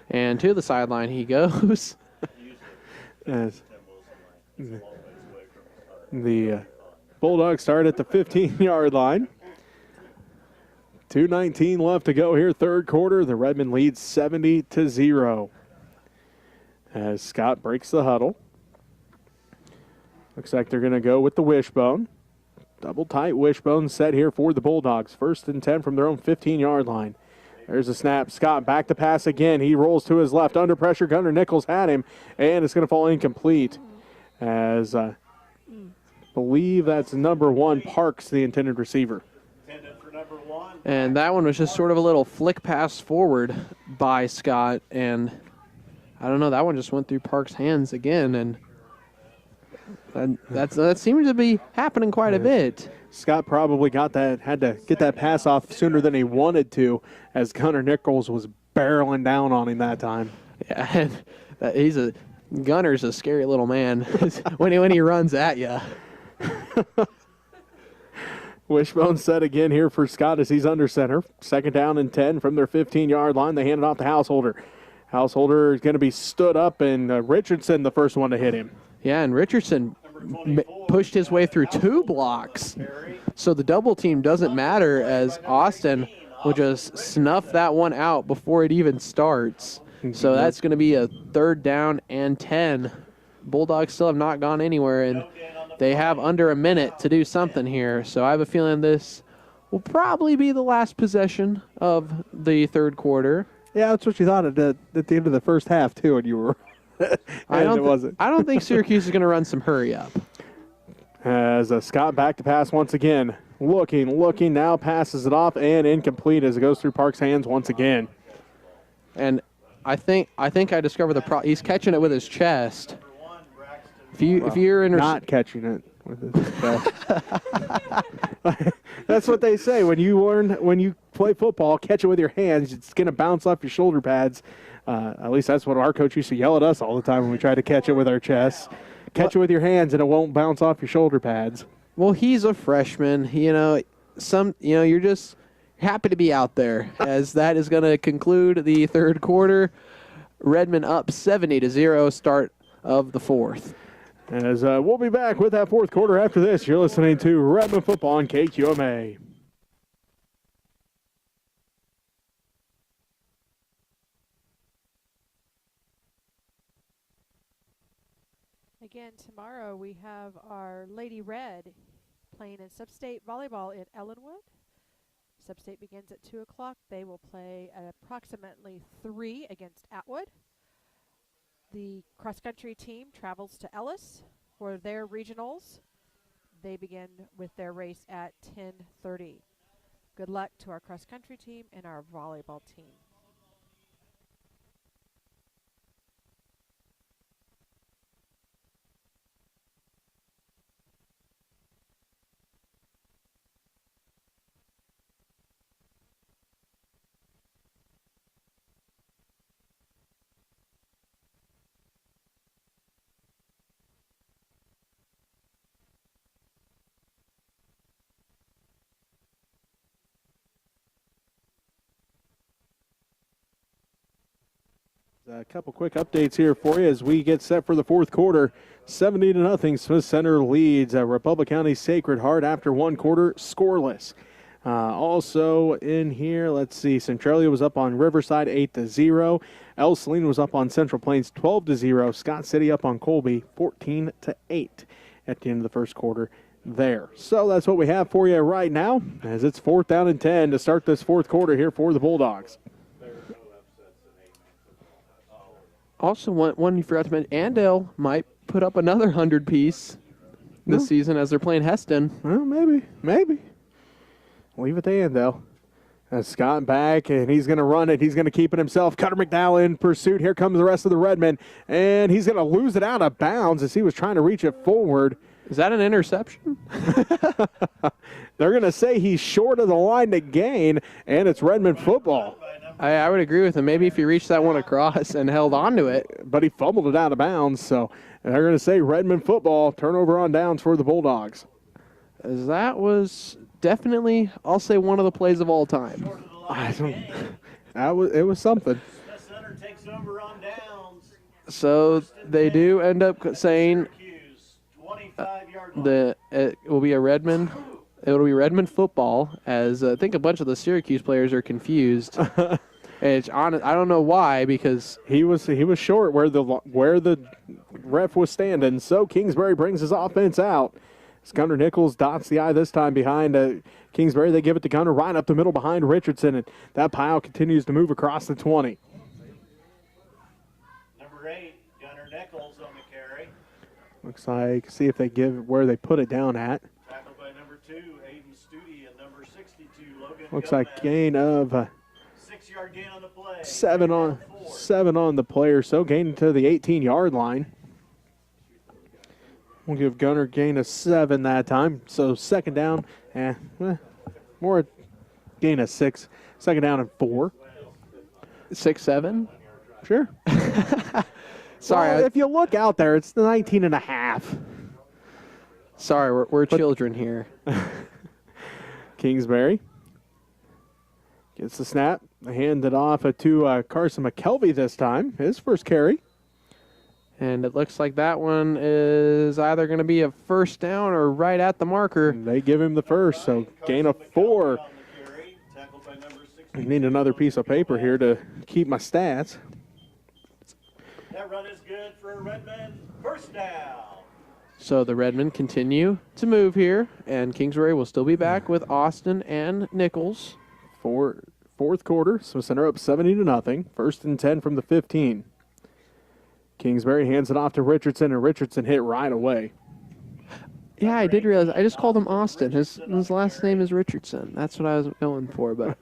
And to the sideline he goes. As the Bulldogs start at the 15-yard line. 2:19 left to go here, third quarter. The Redmen leads 70-0. As Scott breaks the huddle. Looks like they're going to go with the wishbone. Double tight wishbone set here for the Bulldogs. 1st and 10 from their own 15-yard line. There's a snap. Scott back to pass again. He rolls to his left. Under pressure, Gunnar Nichols had him, and it's going to fall incomplete. As believe that's number 1, Parks, the intended receiver. And that one was just sort of a little flick pass forward by Scott, and I don't know, that one just went through Parks' hands again, and that seems to be happening quite a bit. Scott probably had to get that pass off sooner than he wanted to, as Gunnar Nichols was barreling down on him that time. Yeah, and Gunner's a scary little man when he runs at you. Wishbone set again here for Scott as he's under center. 2nd down and 10 from their 15-yard line. They hand it off to Householder. Householder is going to be stood up, and Richardson the first one to hit him. Yeah, and Richardson pushed his way through 2 blocks. So the double team doesn't matter, as Austin will just snuff that one out before it even starts. So that's going to be a 3rd down and 10. Bulldogs still have not gone anywhere, and they have under a minute to do something here. So I have a feeling this will probably be the last possession of the third quarter. Yeah, that's what you thought at the end of the first half, too, and you were I don't think Syracuse is going to run some hurry up. As Scott back to pass once again. Looking, now passes it off, and incomplete as it goes through Park's hands once again. And I think I discovered he's catching it with his chest. If you're not catching it with his chest. That's what they say when you play football, catch it with your hands. It's going to bounce off your shoulder pads. At least that's what our coach used to yell at us all the time when we tried to catch it with our chests. Catch it with your hands, and it won't bounce off your shoulder pads. Well, he's a freshman. You're just happy to be out there, as that is going to conclude the third quarter. Redmen up 70-0, start of the fourth. As we'll be back with that fourth quarter after this. You're listening to Redmen Football on KQMA. Again, tomorrow we have our Lady Red playing in Sub-State Volleyball in Ellenwood. Sub-State begins at 2 o'clock. They will play at approximately 3 against Atwood. The cross-country team travels to Ellis for their regionals. They begin with their race at 10:30. Good luck to our cross-country team and our volleyball team. A couple quick updates here for you as we get set for the fourth quarter. 70-0, Smith Center leads Republic County Sacred Heart after one quarter, scoreless. Also in here, let's see, Centralia was up on Riverside 8-0. El Salino was up on Central Plains 12-0. Scott City up on Colby 14-8 at the end of the first quarter there. So that's what we have for you right now, as it's 4th down and 10 to start this fourth quarter here for the Bulldogs. Also, one you forgot to mention, Andale might put up another 100-piece this season as they're playing Heston. Well, maybe. Leave it to Andell. Scott back, and he's going to run it. He's going to keep it himself. Cutter McDowell in pursuit. Here comes the rest of the Redmen, and he's going to lose it out of bounds as he was trying to reach it forward. Is that an interception? They're going to say he's short of the line to gain, and it's Redmen football. I would agree with him. Maybe if he reached that one across and held on to it. But he fumbled it out of bounds, so they're going to say Redmen football, turnover on downs for the Bulldogs. As that was definitely, I'll say, one of the plays of all time. It was something. Center takes over on downs. So they do end up saying Syracuse, 25-yard line. it will be a Redmen. It'll be Redmen football, as I think a bunch of the Syracuse players are confused. It's honest. I don't know why, because he was short where the ref was standing. So Kingsbury brings his offense out. As Gunnar Nichols dots the I this time behind Kingsbury. They give it to Gunnar right up the middle behind Richardson, and that pile continues to move across the 20. Number 8, Gunnar Nichols on the carry. Looks like, see if they give where they put it down at. Tackled by number 2, Aiden Studi, and number 62, Logan Looks Gomez. like gain of 6-yard gain on the play. 7 on the player, so gain to the 18-yard line. We'll give Gunnar gain of 7 that time. So second down, more gain of 6. Second down and 4. 6-7. Sure. Sorry, Well, if you look out there, it's 19 and a half. Sorry, we're children here. Kingsbury gets the snap. Hand it off to Carson McKelvey this time. His first carry. And it looks like that one is either going to be a first down or right at the marker. They give him the first, so gain of 4. I need another piece of paper here to keep my stats. That run is good for Redmen. First down. So the Redmen continue to move here, and Kingsbury will still be back with Austin and Nichols. Fourth quarter, so center up 70-0. First and 10 from the 15. Kingsbury hands it off to Richardson, and Richardson hit right away. Yeah, I did realize. I just called him Austin. His last name is Richardson. That's what I was going for. But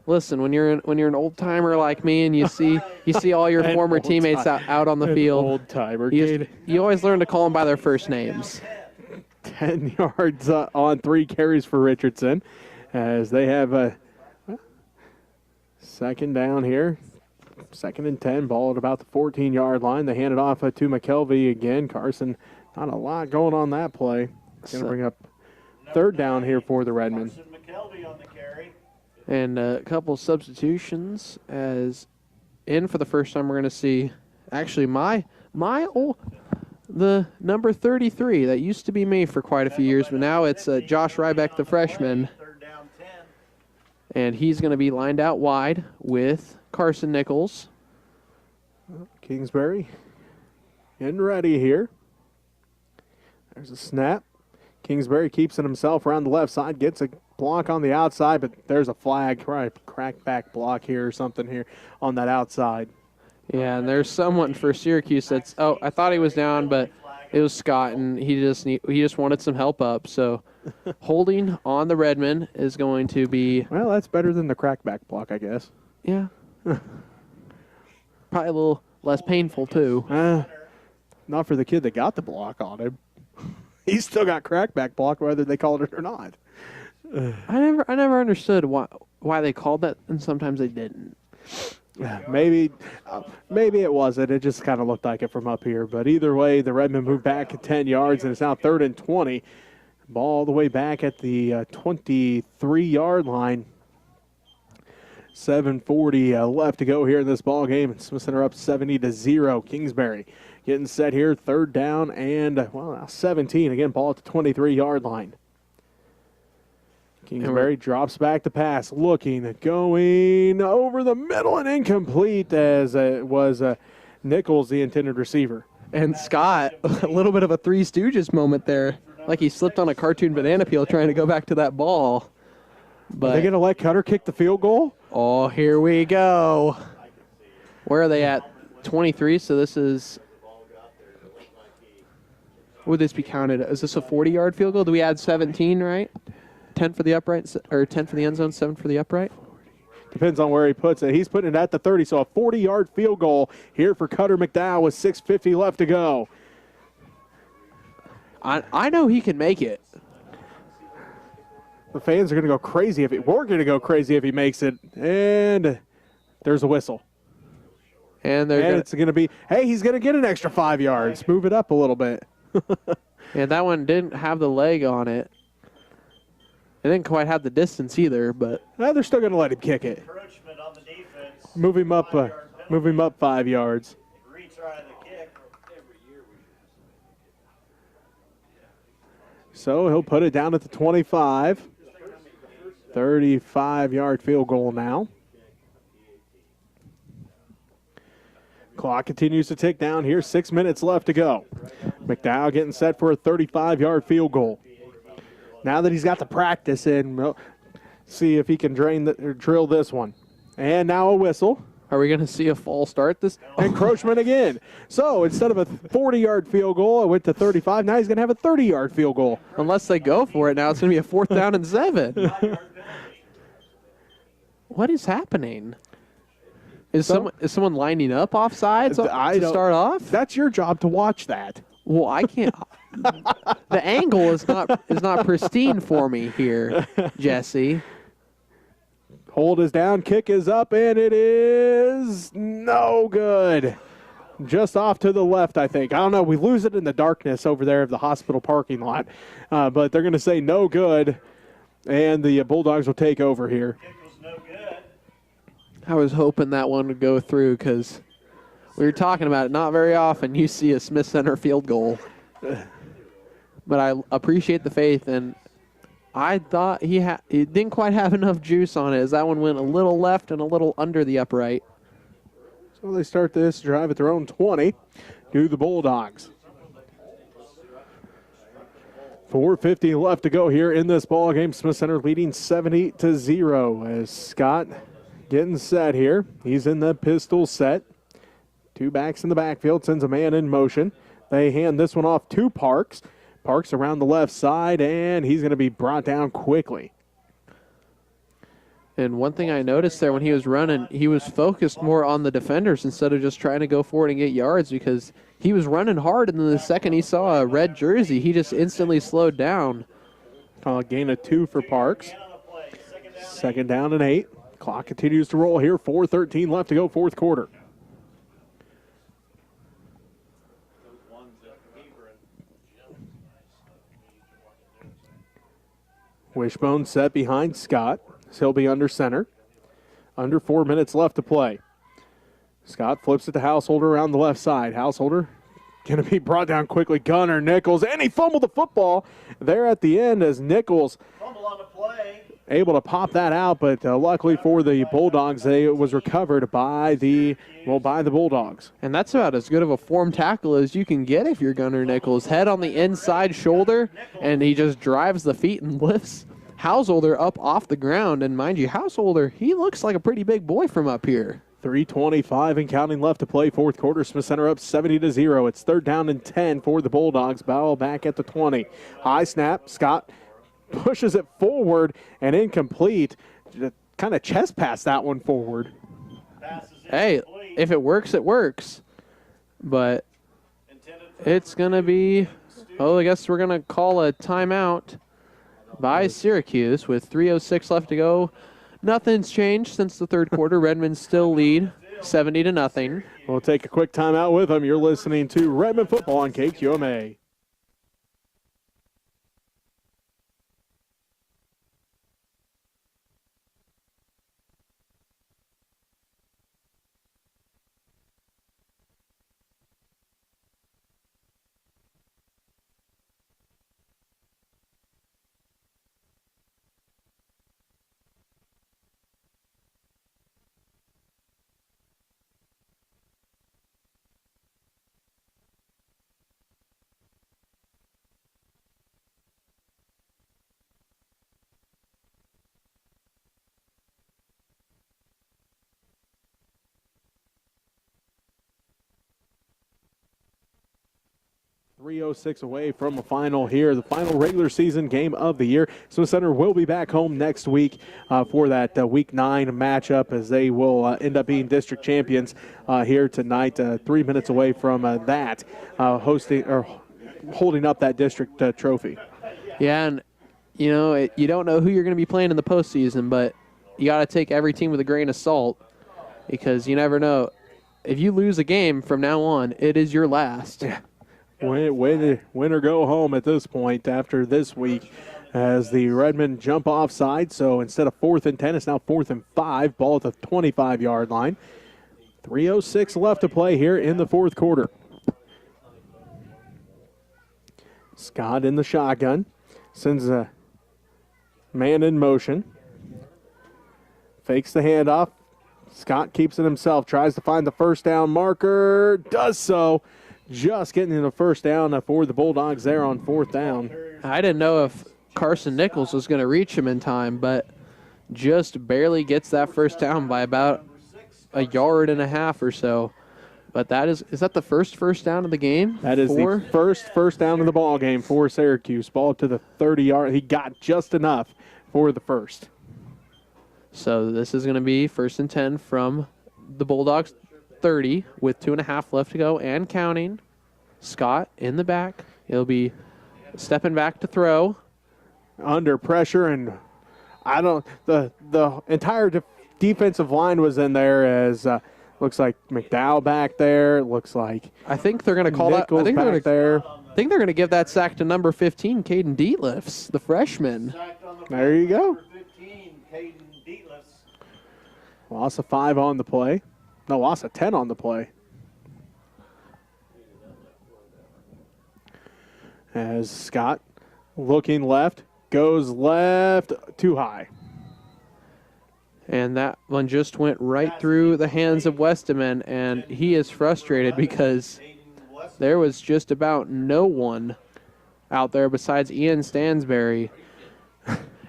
listen, when you're an old timer like me, and you see all your former teammates out on the field, Old timer. you always learn to call them by their first names. 10 yards on 3 carries for Richardson, as they have a second down here. Second and 10, ball at about the 14-yard line. They hand it off to McKelvey again. Carson, not a lot going on that play. Going to bring up third down here for the Redmen. McKelvey on the carry. And a couple substitutions, as in for the first time we're going to see actually the number 33 that used to be me for quite a few years, but now it's Josh Rybeck, the freshman. Third down 10. And he's going to be lined out wide with Carson Nichols. Kingsbury getting ready here. There's a snap. Kingsbury keeps it himself around the left side, gets a block on the outside, but there's a flag, right, crack back block here or something here on that outside. Yeah, and there's someone for Syracuse that's, I thought he was down, but it was Scott, and he just wanted some help up. So holding on the Redmen is going to be... Well, that's better than the crackback block, I guess. Yeah. Probably a little less painful, too. Not for the kid that got the block on him. He's still got crackback block, whether they called it or not. I never understood why they called that, and sometimes they didn't. Maybe it wasn't. It just kind of looked like it from up here. But either way, the Redmen moved back 10 yards, and it's now 3rd and 20. Ball all the way back at the 23-yard line. 7:40 left to go here in this ball game. And Smith Center up 70-0. Kingsbury getting set here. 3rd down and, now 17. Again, ball at the 23-yard line. Kingsbury drops back to pass, looking, going over the middle and incomplete, as it was Nichols, the intended receiver. And Scott, a little bit of a Three Stooges moment there, like he slipped on a cartoon banana peel trying to go back to that ball. But are they going to let Cutter kick the field goal? Oh, here we go. Where are they at? 23, so this is Would this be counted? Is this a 40-yard field goal? Do we add 17, right? 10 for the upright, or 10 for the end zone, 7 for the upright? Depends on where he puts it. He's putting it at the 30, so a 40-yard field goal here for Cutter McDowell with 6:50 left to go. I know he can make it. The fans are going to go crazy we're going to go crazy if he makes it. And there's a whistle. And it's going to be, hey, he's going to get an extra 5 yards. Move it up a little bit. Yeah, that one didn't have the leg on it. It didn't quite have the distance either, but They're still going to let him kick it. Encroachment on the defense. Move him up 5 yards. Retry the kick. So he'll put it down at the 25. 35-yard field goal now. Clock continues to tick down here. 6 minutes left to go. McDowell getting set for a 35-yard field goal. Now that he's got the practice in, we'll see if he can drill this one. And now a whistle. are we going to see a false start this? Encroachment again. So instead of a 40-yard field goal, it went to 35. Now he's going to have a 30-yard field goal. Unless they go for it now, it's going to be a 4th down and 7. What is happening? Is someone lining up offsides to start off? That's your job to watch that. Well, I can't. The angle is not pristine for me here, Jesse. Hold is down, kick is up, and it is no good. Just off to the left, I think. I don't know. We lose it in the darkness over there of the hospital parking lot. But they're going to say no good, and the Bulldogs will take over here. Kick was no good. I was hoping that one would go through because we were talking about it. Not very often you see a Smith Center field goal. But I appreciate the faith, and I thought he didn't quite have enough juice on it as that one went a little left and a little under the upright. So they start this drive at their own 20 to the Bulldogs. 4:50 left to go here in this ball game. Smith Center leading 70-0 as Scott getting set here. He's in the pistol set. 2 backs in the backfield, sends a man in motion. They hand this one off to Parks. Parks around the left side, and he's going to be brought down quickly. And one thing I noticed there when he was running, he was focused more on the defenders instead of just trying to go forward and get yards because he was running hard, and then the second he saw a red jersey, he just instantly slowed down. Gain of 2 for Parks. Second down and 8. Clock continues to roll here. 4:13 left to go, fourth quarter. Wishbone set behind Scott. He'll be under center. Under 4 minutes left to play. Scott flips it to Householder around the left side. Householder going to be brought down quickly. Gunner Nichols, and he fumbled the football there at the end as Nichols Fumble on the play. able to pop that out, but luckily for the Bulldogs, it was recovered by the Bulldogs. And that's about as good of a form tackle as you can get if you're Gunner Nichols. Head on the inside shoulder, and he just drives the feet and lifts Householder up off the ground. And mind you, Householder, he looks like a pretty big boy from up here. 3:25 and counting left to play. Fourth quarter, Smith Center up 70-0. It's 3rd down and 10 for the Bulldogs. Ball back at the 20. High snap. Scott pushes it forward and incomplete. Kind of chest pass that one forward. Hey, if it works, it works. But it's going to be, I guess we're going to call a timeout by Syracuse with 3:06 left to go. Nothing's changed since the third quarter. Redmen still lead 70-0. We'll take a quick timeout with them. You're listening to Redmen Football on KQMA. 3:06 away from the final here, the final regular season game of the year. Smith Center will be back home next week for that Week 9 matchup, as they will end up being district champions here tonight. 3 minutes away from that, hosting or holding up that district trophy. Yeah, and you don't know who you're going to be playing in the postseason, but you got to take every team with a grain of salt, because you never know. If you lose a game from now on, it is your last. Yeah. Win or go home at this point after this week, as the Redmen jump offside. So instead of 4th and 10, it's now 4th and 5. Ball at the 25-yard line. 3:06 left to play here in the fourth quarter. Scott in the shotgun. Sends a man in motion. Fakes the handoff. Scott keeps it himself. Tries to find the first down marker. Does so. Just getting the first down for the Bulldogs there on 4th down. I didn't know if Carson Nichols was going to reach him in time, but just barely gets that first down by about a yard and a half or so. But is that the first down of the game? That is the first down of the ball game for Syracuse. Ball to the 30-yard. He got just enough for the first. So this is going to be 1st and 10 from the Bulldogs 30 with 2.5 left to go and counting. Scott in the back. He'll be stepping back to throw. Under pressure, and the entire defensive line was in there, as looks like McDowell back there. Looks like I think they're going to call Nichols that. back there. I think they're going to give that sack to number 15, Caden Dietlifs, the freshman. There you go. 15, Caden Dietlifs. Loss of 5 on the play. No, loss of 10 on the play. As Scott looking left, goes left, too high. And that one just went right through the hands of Westerman, and he is frustrated because there was just about no one out there besides Ian Stansberry.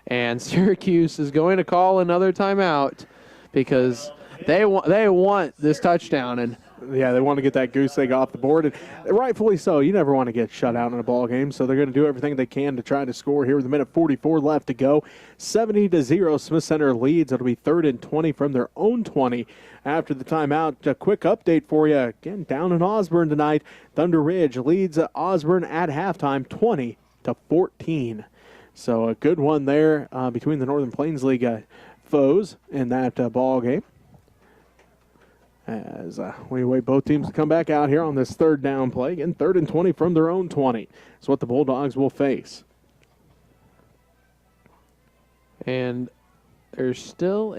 And Syracuse is going to call another timeout because they want this touchdown. And yeah, they want to get that goose egg off the board, and rightfully so. You never want to get shut out in a ball game, so they're going to do everything they can to try to score here with 1:44 left to go. 70-0, Smith Center leads. It'll be 3rd and 20 from their own 20 after the timeout. A quick update for you. Again, down in Osborne tonight, Thunder Ridge leads Osborne at halftime 20-14. So a good one there between the Northern Plains League foes in that ball game. As we wait both teams to come back out here on this 3rd down play. Again, 3rd and 20 from their own 20. That's what the Bulldogs will face. And there's still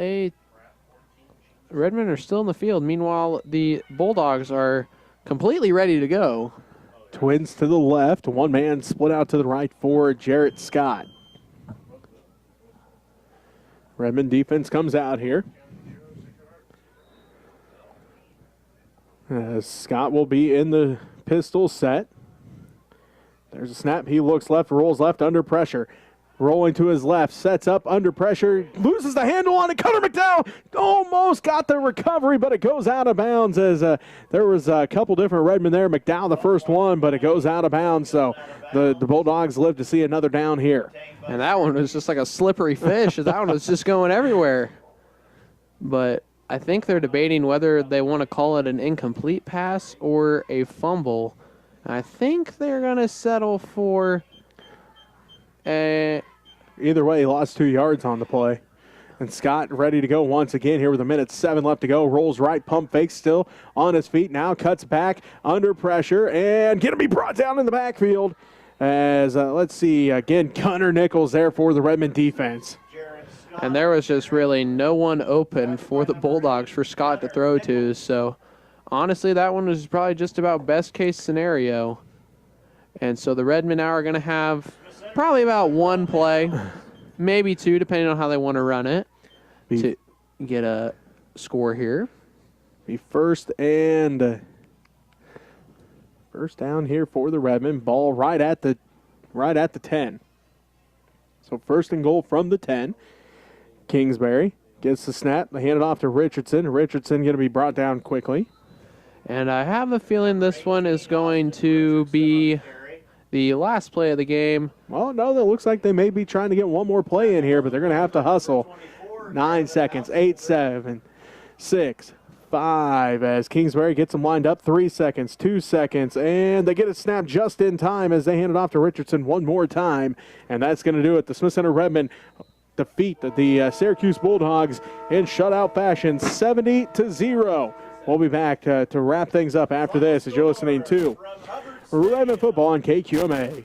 Redmen are still in the field. Meanwhile, the Bulldogs are completely ready to go. Twins to the left. One man split out to the right for Jarrett Scott. Redmond defense comes out here. Scott will be in the pistol set. There's a snap. He looks left, rolls left under pressure. Rolling to his left, sets up under pressure, loses the handle on it. Connor McDowell almost got the recovery, but it goes out of bounds, as there was a couple different Redmen there. McDowell the first one, but it goes out of bounds. So the Bulldogs live to see another down here. And that one was just like a slippery fish. That one was just going everywhere. But I think they're debating whether they want to call it an incomplete pass or a fumble. I think they're going to settle for either way, he lost 2 yards on the play. And Scott ready to go once again here with 1:07 left to go. Rolls right, pump fake, still on his feet. Now cuts back under pressure and going to be brought down in the backfield. As, let's see, again, Gunnar Nichols there for the Redmond defense. And there was just really no one open for the Bulldogs for Scott to throw to. So, honestly, that one was probably just about best case scenario. And so the Redmen now are going to have probably about one play, maybe 2, depending on how they want to run it, to get a score here. Be first down here for the Redmen. Ball right at the 10. So 1st and goal from the 10. Kingsbury gets the snap. They hand it off to Richardson. Richardson going to be brought down quickly. And I have a feeling this one is going to be the last play of the game. Well, no, that looks like they may be trying to get one more play in here, but they're going to have to hustle. 9 seconds, 8, 7, 6, 5, as Kingsbury gets them lined up. 3 seconds, 2 seconds, and they get it snapped just in time as they hand it off to Richardson one more time, and that's going to do it. The Smith Center Redmen defeat the Syracuse Bulldogs in shutout fashion, 70-0. We'll be back to wrap things up after this as you're listening to Redmen Football on KQMA.